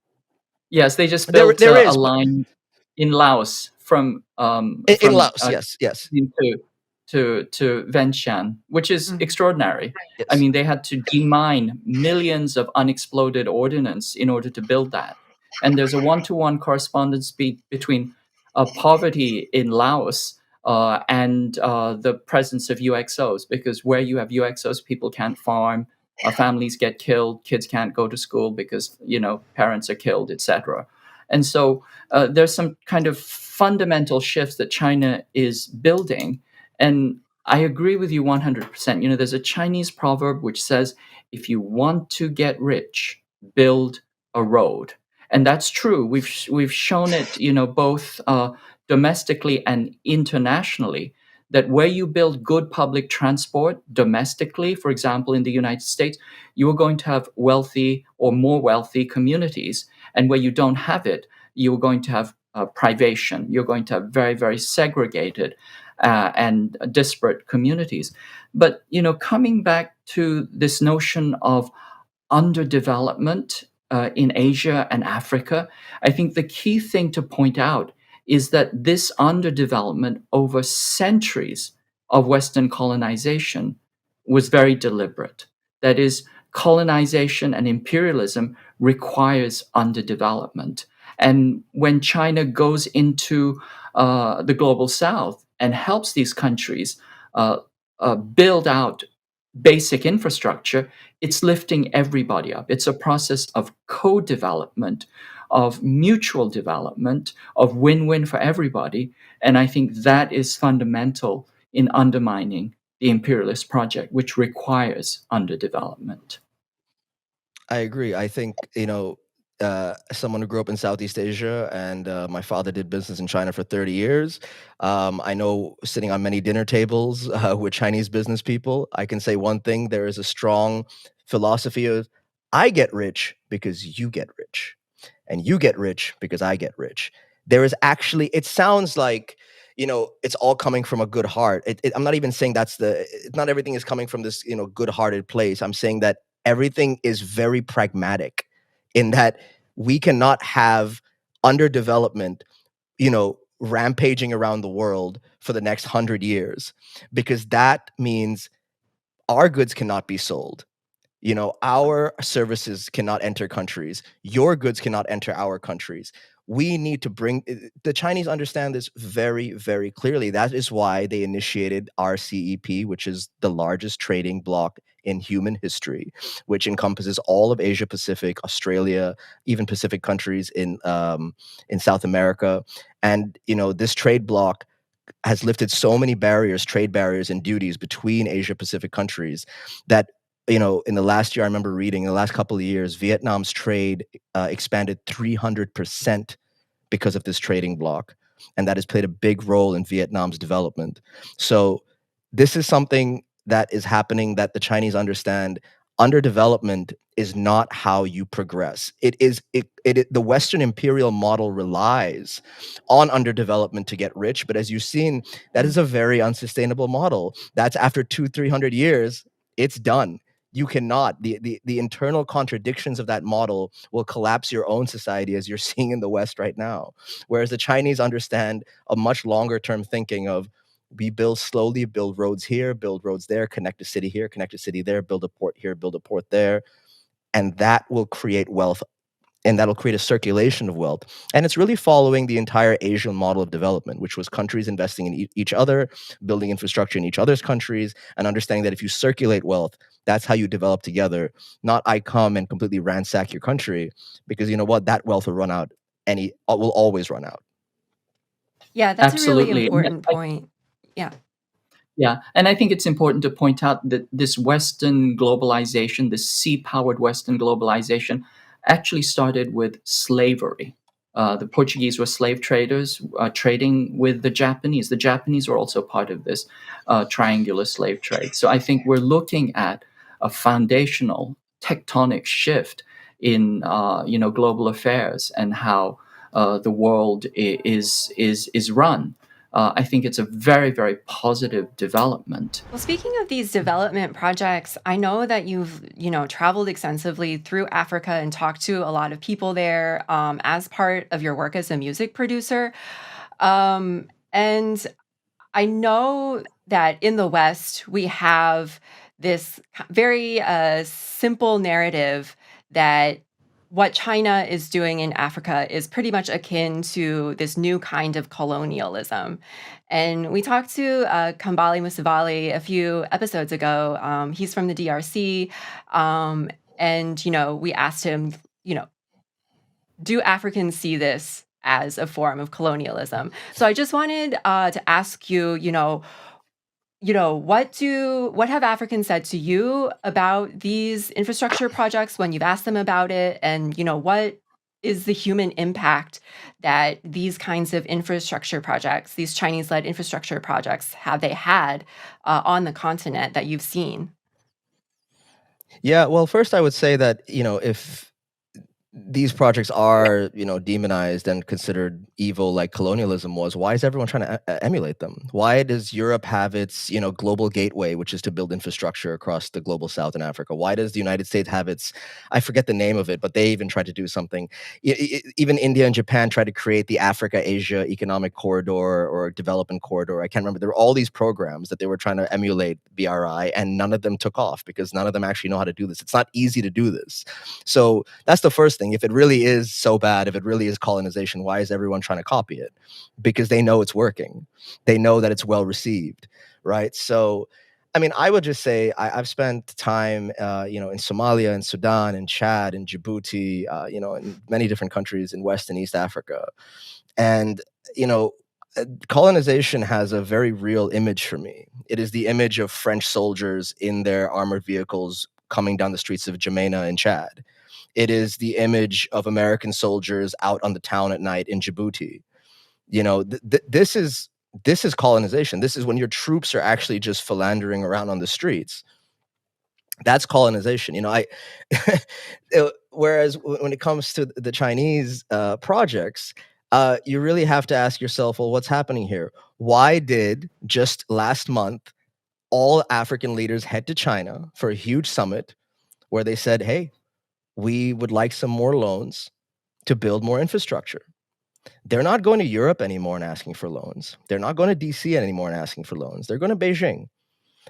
[SPEAKER 2] Yes, they just
[SPEAKER 3] There,
[SPEAKER 2] built
[SPEAKER 3] there
[SPEAKER 2] a
[SPEAKER 3] is, but
[SPEAKER 2] line in Laos from
[SPEAKER 3] in Laos, yes,
[SPEAKER 2] to Vientiane, which is extraordinary. I
[SPEAKER 3] yes.
[SPEAKER 2] mean, they had to demine millions of unexploded ordnance in order to build that. And there's a one-to-one correspondence between poverty in Laos and the presence of UXOs, because where you have UXOs, people can't farm, families get killed, kids can't go to school because parents are killed, etc. And so there's some kind of fundamental shifts that China is building. And I agree with you 100%. There's a Chinese proverb which says, if you want to get rich, build a road. And that's true. We've shown it, both domestically and internationally, that where you build good public transport domestically, for example, in the United States, you are going to have wealthy or more wealthy communities. And where you don't have it, you're going to have privation. You're going to have very, very segregated and disparate communities. But, coming back to this notion of underdevelopment in Asia and Africa, I think the key thing to point out is that this underdevelopment over centuries of Western colonization was very deliberate. That is, colonization and imperialism requires underdevelopment. And when China goes into the global south and helps these countries build out basic infrastructure, it's lifting everybody up. It's a process of co-development, of mutual development, of win-win for everybody. And I think that is fundamental in undermining the imperialist project, which requires underdevelopment.
[SPEAKER 3] I agree. I think, someone who grew up in Southeast Asia, and my father did business in China for 30 years. I know, sitting on many dinner tables with Chinese business people, I can say one thing: there is a strong philosophy of, I get rich because you get rich, and you get rich because I get rich. There is actually, it sounds like, it's all coming from a good heart. I'm not even saying not everything is coming from this, good-hearted place. I'm saying that everything is very pragmatic, in that we cannot have underdevelopment, rampaging around the world for the next 100 years, because that means our goods cannot be sold. Our services cannot enter countries. Your goods cannot enter our countries. We need to bring, the Chinese understand this very, very clearly. That is why they initiated RCEP, which is the largest trading bloc in human history, which encompasses all of Asia Pacific, Australia, even Pacific countries in South America. And this trade bloc has lifted so many barriers, trade barriers and duties between Asia Pacific countries, that in the last year, I remember reading, in the last couple of years, Vietnam's trade expanded 300% because of this trading bloc. And that has played a big role in Vietnam's development. So this is something that is happening, that the Chinese understand. Underdevelopment is not how you progress. The Western imperial model relies on underdevelopment to get rich. But as you've seen, that is a very unsustainable model. That's after 200-300 years, it's done. You cannot, the internal contradictions of that model will collapse your own society, as you're seeing in the West right now. Whereas the Chinese understand a much longer term thinking of, we build slowly, build roads here, build roads there, connect a city here, connect a city there, build a port here, build a port there. And that will create wealth and that'll create a circulation of wealth. And it's really following the entire Asian model of development, which was countries investing in each other, building infrastructure in each other's countries, and understanding that if you circulate wealth, that's how you develop together. Not I come and completely ransack your country, because you know what, that wealth will run out. Will always run out.
[SPEAKER 1] Yeah, that's a really
[SPEAKER 2] Absolutely.
[SPEAKER 1] important point. Yeah.
[SPEAKER 2] Yeah, and I think it's important to point out that this Western globalization, this sea-powered Western globalization, actually started with slavery. The Portuguese were slave traders trading with the Japanese. The Japanese were also part of this triangular slave trade. So I think we're looking at a foundational tectonic shift in global affairs and how the world is run. I think it's a very, very positive development.
[SPEAKER 1] Well, speaking of these development projects, I know that you've, traveled extensively through Africa and talked to a lot of people there as part of your work as a music producer. And I know that in the West, we have this very simple narrative that what China is doing in Africa is pretty much akin to this new kind of colonialism. And we talked to Kambali Musavali a few episodes ago. He's from the DRC. And, we asked him, do Africans see this as a form of colonialism? So I just wanted to ask you, what have Africans said to you about these infrastructure projects when you've asked them about it? And, what is the human impact that these kinds of infrastructure projects, these Chinese-led infrastructure projects, have they had on the continent that you've seen?
[SPEAKER 3] Yeah, well, first I would say that, if these projects are, demonized and considered evil like colonialism was, why is everyone trying to emulate them? Why does Europe have its, global gateway, which is to build infrastructure across the global South and Africa? Why does the United States have its, I forget the name of it, but they even tried to do something. Even India and Japan tried to create the Africa-Asia Economic Corridor or Development Corridor. I can't remember. There were all these programs that they were trying to emulate BRI, and none of them took off because none of them actually know how to do this. It's not easy to do this. So that's the first thing. If it really is so bad, if it really is colonization, why is everyone trying to copy it? Because they know it's working. They know that it's well received, right? So, I mean, I would just say I've spent time, in Somalia and Sudan and Chad and Djibouti, in many different countries in West and East Africa. And, colonization has a very real image for me. It is the image of French soldiers in their armored vehicles coming down the streets of N'Djamena in Chad. It is the image of American soldiers out on the town at night in Djibouti. This is colonization. This is when your troops are actually just philandering around on the streets. That's colonization. Whereas when it comes to the Chinese projects, you really have to ask yourself, well, what's happening here? Why did just last month all African leaders head to China for a huge summit where they said, hey, we would like some more loans to build more infrastructure? They're not going to Europe anymore and asking for loans. They're not going to DC anymore and asking for loans. They're going to Beijing.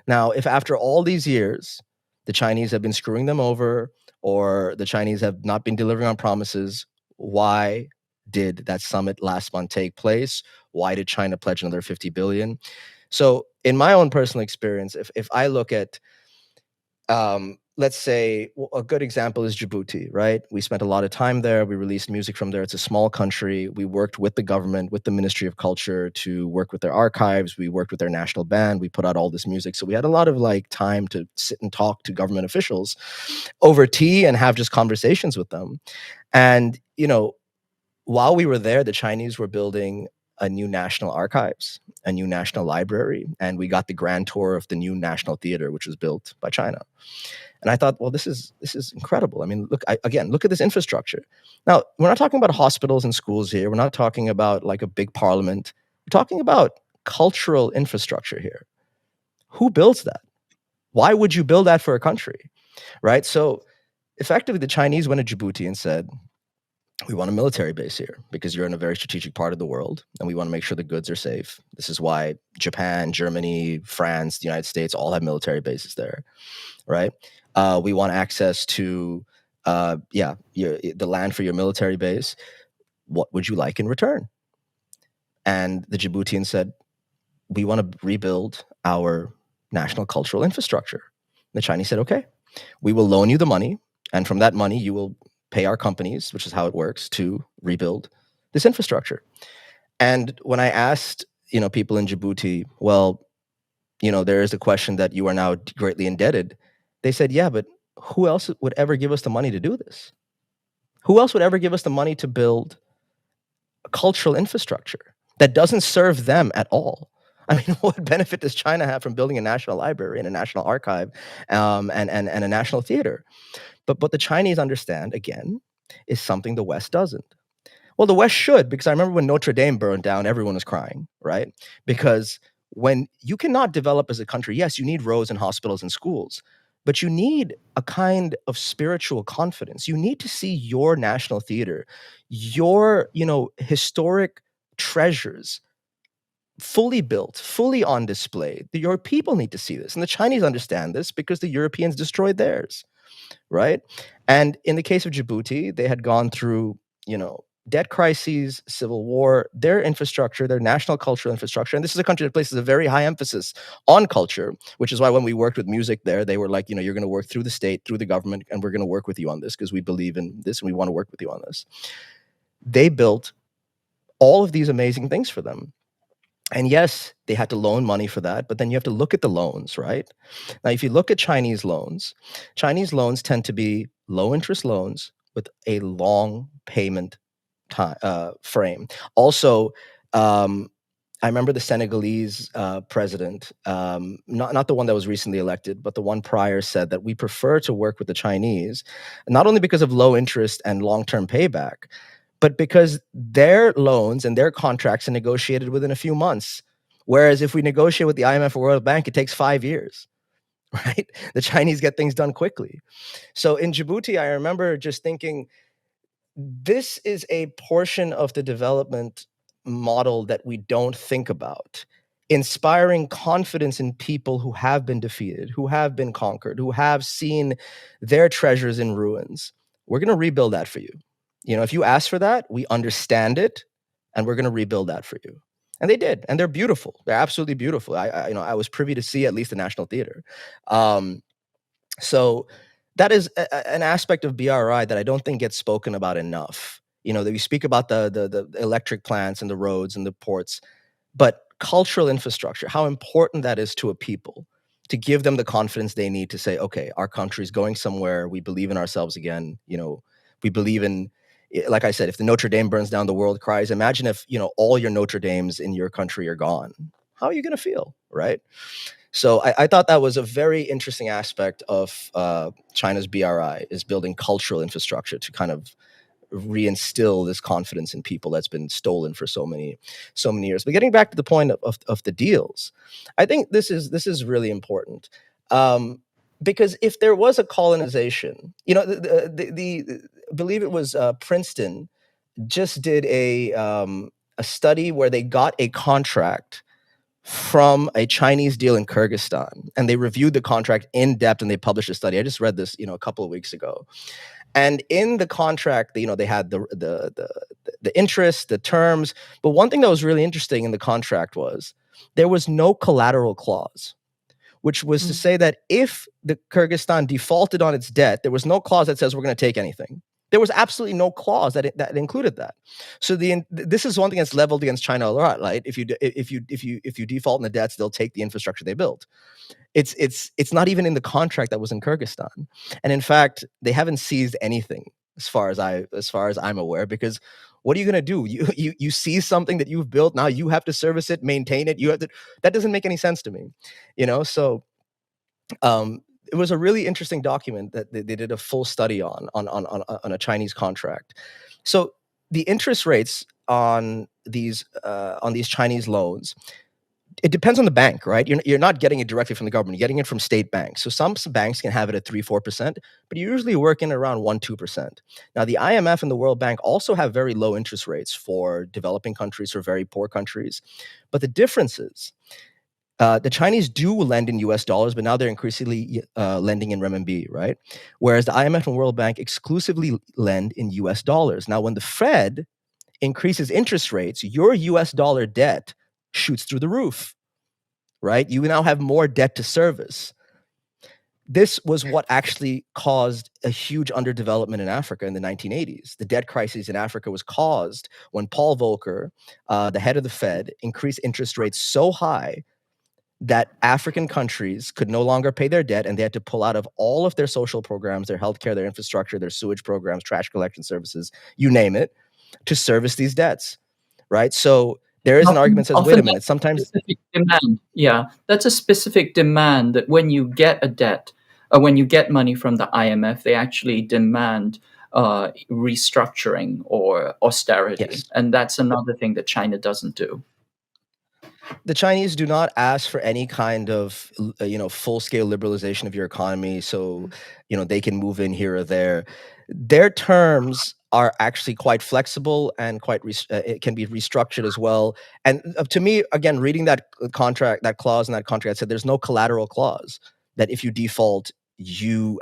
[SPEAKER 3] Now, if after all these years, the Chinese have been screwing them over or the Chinese have not been delivering on promises, why did that summit last month take place? Why did China pledge another 50 billion? So in my own personal experience, if I look at let's say a good example is Djibouti, right? We spent a lot of time there. We released music from there. It's a small country. We worked with the government, with the Ministry of Culture to work with their archives. We worked with their national band. We put out all this music. So we had a lot of time to sit and talk to government officials over tea and have just conversations with them. And, while we were there, the Chinese were building a new national archives, a new national library, and we got the grand tour of the new National Theater, which was built by China. And I thought, well, this is incredible. I mean, look at this infrastructure. Now, we're not talking about hospitals and schools here. We're not talking about a big parliament. We're talking about cultural infrastructure here. Who builds that? Why would you build that for a country, right? So effectively, the Chinese went to Djibouti and said, we want a military base here because you're in a very strategic part of the world and we want to make sure the goods are safe. This is why Japan, Germany, France, the United States all have military bases there, right? We want access to the land for your military base. What would you like in return? And the Djiboutians said, we want to rebuild our national cultural infrastructure. The Chinese said, okay, we will loan you the money, and from that money, you will pay our companies, which is how it works, to rebuild this infrastructure. And when I asked, people in Djibouti, well, there is a question that you are now greatly indebted. They said, yeah, but who else would ever give us the money to do this? Who else would ever give us the money to build a cultural infrastructure that doesn't serve them at all? I mean, what benefit does China have from building a national library and a national archive and a national theater? But what the Chinese understand, again, is something the West doesn't. Well, the West should, because I remember when Notre Dame burned down, everyone was crying, right? Because when you cannot develop as a country, yes, you need roads and hospitals and schools, but you need a kind of spiritual confidence. You need to see your national theater, your, historic treasures fully built, fully on display. Your people need to see this. And the Chinese understand this because the Europeans destroyed theirs, right? And in the case of Djibouti, they had gone through, debt crises, civil war, their infrastructure, their national cultural infrastructure. And this is a country that places a very high emphasis on culture, which is why when we worked with music there, they were like, you're going to work through the state, through the government, and we're going to work with you on this because we believe in this and we want to work with you on this. They built all of these amazing things for them. And yes, they had to loan money for that, but then you have to look at the loans, right? Now, if you look at Chinese loans tend to be low interest loans with a long payment time frame. Also, I remember the Senegalese president, not the one that was recently elected, but the one prior, said that we prefer to work with the Chinese, not only because of low interest and long-term payback, but because their loans and their contracts are negotiated within a few months. Whereas if we negotiate with the IMF or World Bank, it takes 5 years, right? The Chinese get things done quickly. So in Djibouti, I remember just thinking, this is a portion of the development model that we don't think about. Inspiring confidence in people who have been defeated, who have been conquered, who have seen their treasures in ruins. We're going to rebuild that for you. If you ask for that, we understand it, and we're going to rebuild that for you. And they did, and they're beautiful. They're absolutely beautiful. I was privy to see at least the National Theater. So that is an aspect of BRI that I don't think gets spoken about enough. That we speak about the electric plants and the roads and the ports, but cultural infrastructure, how important that is to a people, to give them the confidence they need to say, okay, our country is going somewhere. We believe in ourselves again. We believe in, like I said, if the Notre Dame burns down, the world cries. Imagine if, all your Notre Dames in your country are gone. How are you going to feel, right? So I thought that was a very interesting aspect of China's BRI, is building cultural infrastructure to kind of reinstill this confidence in people that's been stolen for so many years. But getting back to the point of the deals, I think this is really important, because if there was a colonization, the believe it was Princeton just did a study where they got a contract from a Chinese deal in Kyrgyzstan, and they reviewed the contract in depth, and they published a study. I just read this, a couple of weeks ago. And in the contract, they had the interest, the terms. But one thing that was really interesting in the contract was there was no collateral clause, which was to say that if the Kyrgyzstan defaulted on its debt, there was no clause that says we're going to take anything. There was absolutely no clause that included that. So this is one thing that's leveled against China a lot, right? If you default in the debts, they'll take the infrastructure they built. It's not even in the contract that was in Kyrgyzstan, and in fact, they haven't seized anything as far as I'm aware. Because what are you going to do? You seize something that you've built. Now you have to service it, maintain it. That doesn't make any sense to me, So it was a really interesting document that they did a full study on a Chinese contract. So the interest rates on these Chinese loans, it depends on the bank, right? You're not getting it directly from the government. You're getting it from state banks. So some banks can have it at 3-4%, but you usually work in around 1-2%. Now, the IMF and the World Bank also have very low interest rates for developing countries or very poor countries. But the difference is The Chinese do lend in US dollars, but now they're increasingly lending in renminbi, right? Whereas the IMF and World Bank exclusively lend in US dollars. Now, when the Fed increases interest rates, your US dollar debt shoots through the roof, right? You now have more debt to service. This was what actually caused a huge underdevelopment in Africa in the 1980s. The debt crisis in Africa was caused when Paul Volcker, the head of the Fed, increased interest rates so high that African countries could no longer pay their debt, and they had to pull out of all of their social programs, their healthcare, their infrastructure, their sewage programs, trash collection services, you name it, to service these debts, right? So there is an argument that says, wait a minute, sometimes...
[SPEAKER 2] Specific demand. Yeah, that's a specific demand that when you get a debt, when you get money from the IMF, they actually demand restructuring or austerity.
[SPEAKER 3] Yes.
[SPEAKER 2] And that's another thing that China doesn't do.
[SPEAKER 3] The Chinese do not ask for any kind of, full-scale liberalization of your economy so, they can move in here or there. Their terms are actually quite flexible and it can be restructured as well. And to me, again, reading that contract, that clause in that contract, said there's no collateral clause that if you default, you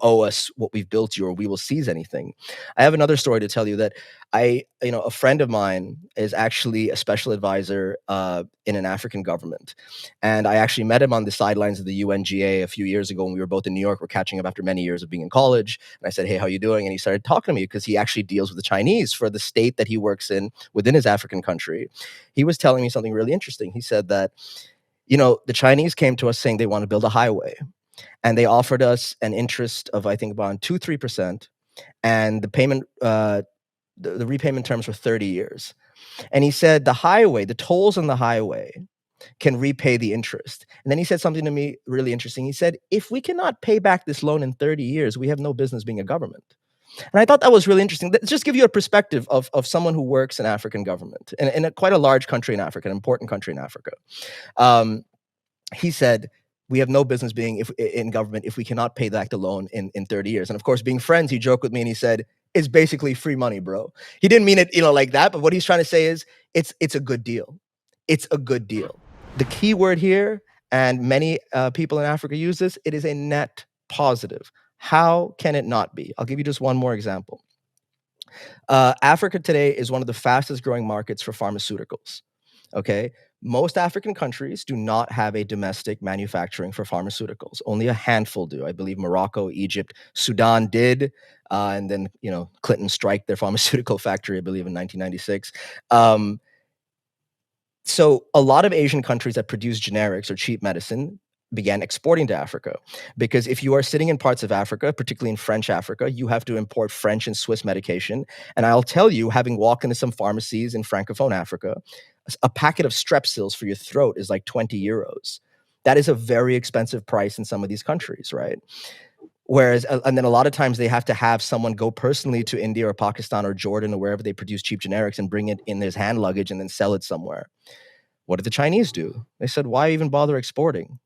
[SPEAKER 3] owe us what we've built you, or we will seize anything. I have another story to tell you that a friend of mine is actually a special advisor in an African government. And I actually met him on the sidelines of the UNGA a few years ago when we were both in New York. We're catching up after many years of being in college. And I said, hey, how you doing? And he started talking to me because he actually deals with the Chinese for the state that he works in within his African country. He was telling me something really interesting. He said that, the Chinese came to us saying they want to build a highway. And they offered us an interest of, I think, about 2-3%. And the payment, the repayment terms were 30 years. And he said the tolls on the highway can repay the interest. And then he said something to me really interesting. He said, if we cannot pay back this loan in 30 years, we have no business being a government. And I thought that was really interesting. Let's just give you a perspective of someone who works in African government, in quite a large country in Africa, an important country in Africa. He said, we have no business being in government if we cannot pay back the loan in 30 years. And of course, being friends, he joked with me and he said, it's basically free money, bro. He didn't mean it, like that. But what he's trying to say is it's a good deal. It's a good deal. The key word here, and many people in Africa use this, it is a net positive. How can it not be? I'll give you just one more example. Africa today is one of the fastest growing markets for pharmaceuticals. Okay. Most African countries do not have a domestic manufacturing for pharmaceuticals. Only a handful do. I believe Morocco, Egypt, Sudan did. And then, Clinton striked their pharmaceutical factory, I believe, in 1996. So a lot of Asian countries that produce generics or cheap medicine began exporting to Africa, because if you are sitting in parts of Africa, particularly in French Africa, you have to import French and Swiss medication. And I'll tell you, having walked into some pharmacies in Francophone Africa, a packet of Strepsils for your throat is like 20 euros. That is a very expensive price in some of these countries, right? Whereas, and then a lot of times they have to have someone go personally to India or Pakistan or Jordan or wherever they produce cheap generics and bring it in his hand luggage and then sell it somewhere. What did the Chinese do? They said, why even bother exporting?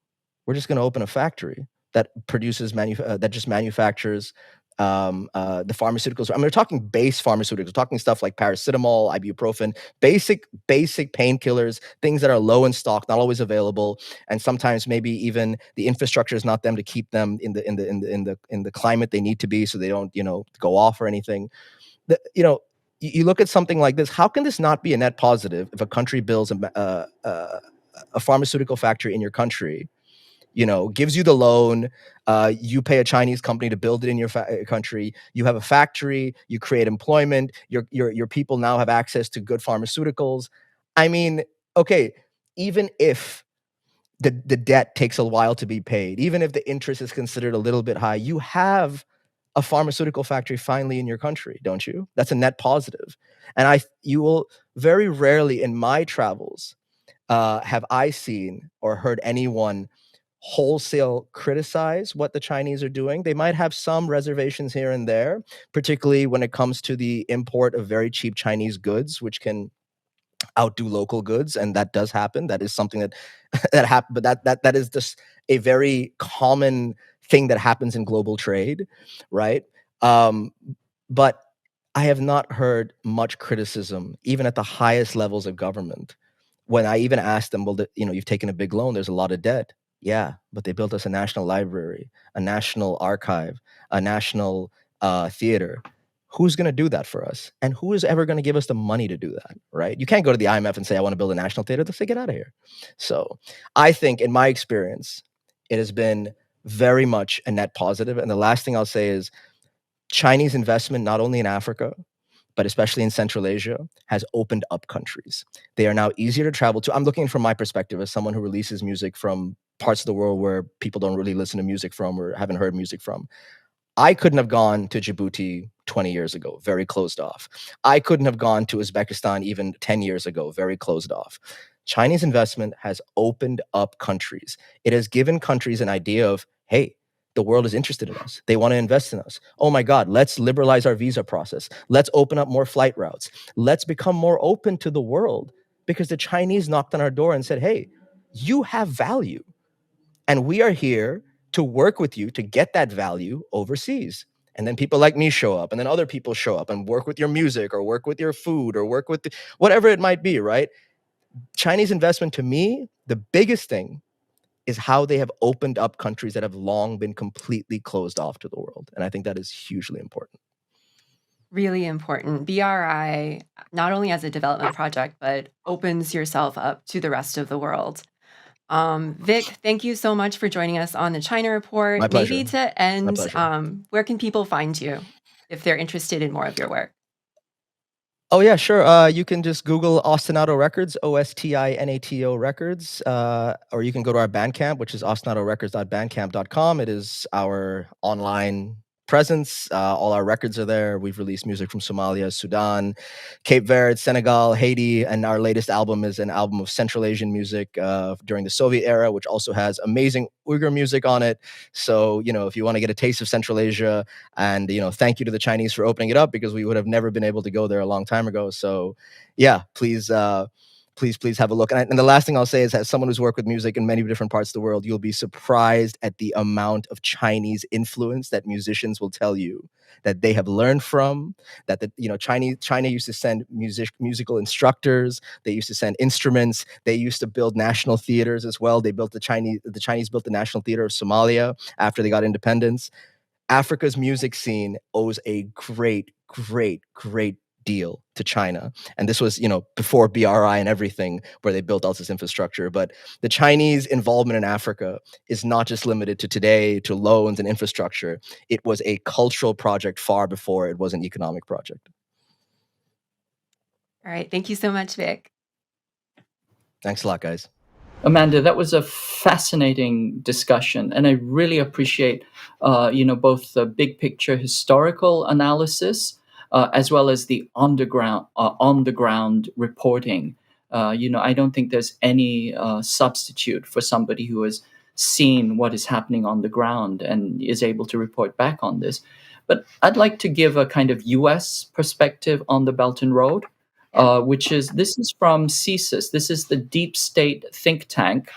[SPEAKER 3] We're just going to open a factory that produces that just manufactures the pharmaceuticals. I mean, we're talking base pharmaceuticals, we're talking stuff like paracetamol, ibuprofen, basic painkillers, things that are low in stock, not always available, and sometimes maybe even the infrastructure is not them to keep them in the climate they need to be, so they don't go off or anything. You look at something like this. How can this not be a net positive if a country builds a pharmaceutical factory in your country? Gives you the loan, you pay a Chinese company to build it in your country, you have a factory, you create employment, your people now have access to good pharmaceuticals. I mean, okay, even if the debt takes a while to be paid, even if the interest is considered a little bit high, you have a pharmaceutical factory finally in your country, don't you? That's a net positive. And you will very rarely in my travels have I seen or heard anyone wholesale criticize what the Chinese are doing. They might have some reservations here and there, particularly when it comes to the import of very cheap Chinese goods, which can outdo local goods, and that does happen. That is something that happens, but that is just a very common thing that happens in global trade, right? But I have not heard much criticism, even at the highest levels of government, when I even asked them, well, you've taken a big loan, there's a lot of debt. Yeah, but they built us a national library, a national archive, a national theater. Who's going to do that for us? And who is ever going to give us the money to do that, right? You can't go to the IMF and say, I want to build a national theater. They'll say, get out of here. So I think in my experience, it has been very much a net positive. And the last thing I'll say is Chinese investment, not only in Africa, but especially in Central Asia, has opened up countries. They are now easier to travel to. I'm looking from my perspective as someone who releases music from parts of the world where people don't really listen to music from or haven't heard music from. I couldn't have gone to Djibouti 20 years ago, very closed off. I couldn't have gone to Uzbekistan even 10 years ago, very closed off. Chinese investment has opened up countries. It has given countries an idea of, hey, the world is interested in us. They want to invest in us. Oh my God, let's liberalize our visa process. Let's open up more flight routes. Let's become more open to the world, because the Chinese knocked on our door and said, hey, you have value. And we are here to work with you to get that value overseas. And then people like me show up, and then other people show up and work with your music or work with your food or work with whatever it might be, right? Chinese investment, to me, the biggest thing is how they have opened up countries that have long been completely closed off to the world. And I think that is hugely important.
[SPEAKER 1] Really important. BRI, not only as a development project, but opens yourself up to the rest of the world. Vik, thank you so much for joining us on the China Report.
[SPEAKER 3] My pleasure.
[SPEAKER 1] Maybe to end,
[SPEAKER 3] My pleasure.
[SPEAKER 1] where can people find you if they're interested in more of your work?
[SPEAKER 3] Oh, yeah, sure. You can just Google Ostinato Records, OSTINATO Records, or you can go to our Bandcamp, which is ostinatorecords.bandcamp.com. It is our online presence. All our records are there. We've released music from Somalia, Sudan, Cape Verde, Senegal, Haiti, and our latest album is an album of Central Asian music during the Soviet era, which also has amazing Uyghur music on it. So, if you want to get a taste of Central Asia, and thank you to the Chinese for opening it up, because we would have never been able to go there a long time ago. So, yeah, please have a look. And the last thing I'll say is, as someone who's worked with music in many different parts of the world, you'll be surprised at the amount of Chinese influence that musicians will tell you that they have learned from. That China used to send musical instructors. They used to send instruments. They used to build national theaters as well. The Chinese built the National Theater of Somalia after they got independence. Africa's music scene owes a great, great, great deal to China. And this was, before BRI and everything, where they built all this infrastructure. But the Chinese involvement in Africa is not just limited to today, to loans and infrastructure. It was a cultural project far before it was an economic project.
[SPEAKER 1] All right. Thank you so much, Vik.
[SPEAKER 3] Thanks a lot, guys.
[SPEAKER 2] Amanda, that was a fascinating discussion, and I really appreciate, both the big picture historical analysis as well as the on the ground reporting. I don't think there's any substitute for somebody who has seen what is happening on the ground and is able to report back on this. But I'd like to give a kind of U.S. perspective on the Belt and Road. This is from CSIS. This is the Deep State think tank,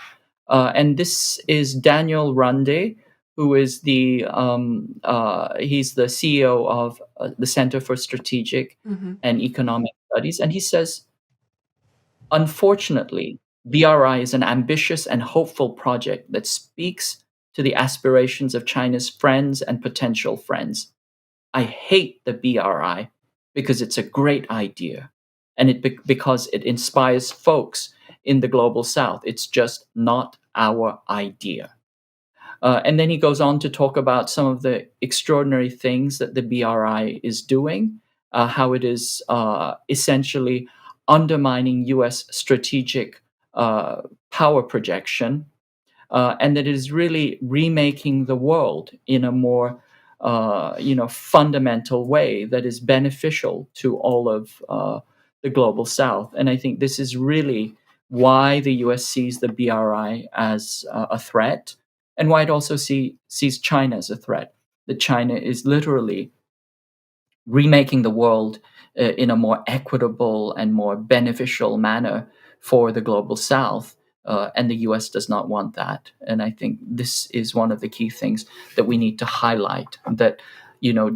[SPEAKER 2] and this is Daniel Runde, who is he's the CEO of the Center for Strategic and Economic Studies, and he says, unfortunately, BRI is an ambitious and hopeful project that speaks to the aspirations of China's friends and potential friends. I hate the BRI because it's a great idea. And because it inspires folks in the global south. It's just not our idea. And then he goes on to talk about some of the extraordinary things that the BRI is doing, how it is essentially undermining U.S. strategic power projection, and that it is really remaking the world in a more fundamental way that is beneficial to all of the global south. And I think this is really why the US sees the BRI as a threat, and why it also sees China as a threat. That China is literally remaking the world in a more equitable and more beneficial manner for the global south. And the US does not want that. And I think this is one of the key things that we need to highlight, that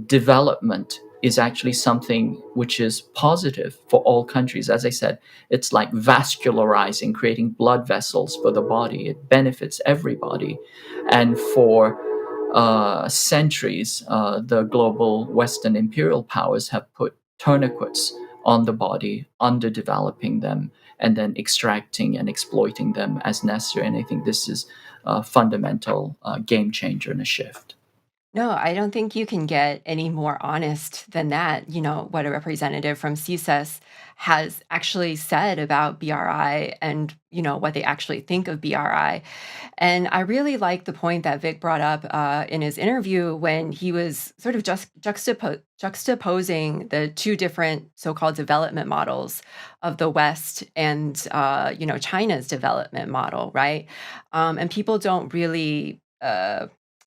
[SPEAKER 2] development is actually something which is positive for all countries. As I said, it's like vascularizing, creating blood vessels for the body. It benefits everybody. And for centuries, the global Western imperial powers have put tourniquets on the body, underdeveloping them, and then extracting and exploiting them as necessary. And I think this is a fundamental game changer and a shift.
[SPEAKER 1] No, I don't think you can get any more honest than that. What a representative from CSIS has actually said about BRI and, what they actually think of BRI. And I really like the point that Vik brought up in his interview when he was sort of just juxtaposing the two different so-called development models of the West and, China's development model, right? And people don't really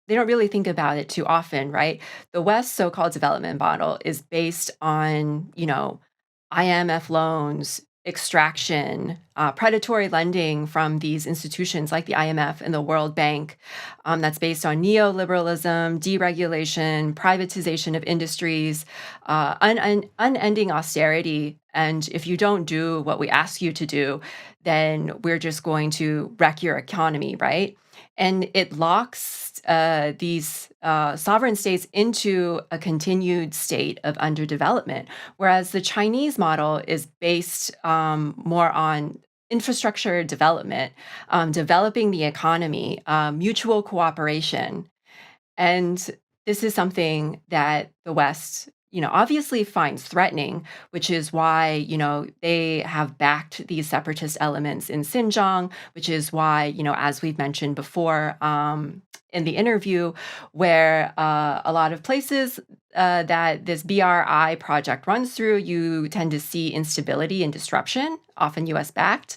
[SPEAKER 1] they don't really think about it too often, right? The West so-called development model is based on, IMF loans, extraction, predatory lending from these institutions like the IMF and the World Bank. That's based on neoliberalism, deregulation, privatization of industries, unending austerity. And if you don't do what we ask you to do, then we're just going to wreck your economy, right? And it locks these sovereign states into a continued state of underdevelopment, whereas the Chinese model is based more on infrastructure development, developing the economy, mutual cooperation. And this is something that the West, obviously finds threatening, which is why, they have backed these separatist elements in Xinjiang, which is why, as we've mentioned before in the interview, where a lot of places that this BRI project runs through, you tend to see instability and disruption, often US backed.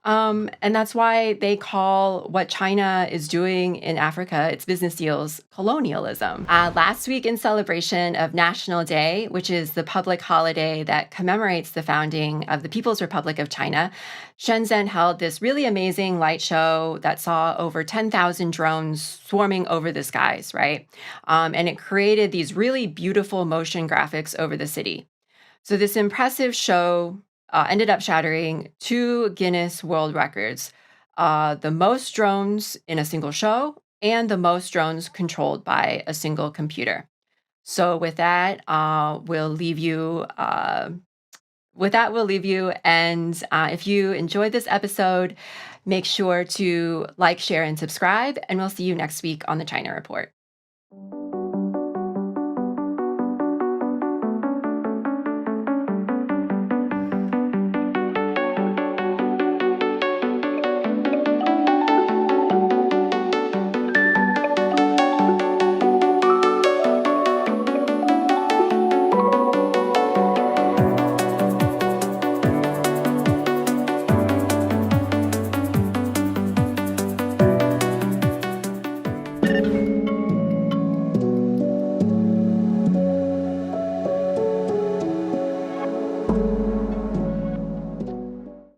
[SPEAKER 1] And that's why they call what China is doing in Africa, its business deals, colonialism. Last week, in celebration of National Day, which is the public holiday that commemorates the founding of the People's Republic of China, Shenzhen held this really amazing light show that saw over 10,000 drones swarming over the skies, right? And it created these really beautiful motion graphics over the city. So this impressive show ended up shattering 2 Guinness World Records, the most drones in a single show and the most drones controlled by a single computer. So with that, we'll leave you. And if you enjoyed this episode, make sure to like, share, and subscribe. And we'll see you next week on the China Report.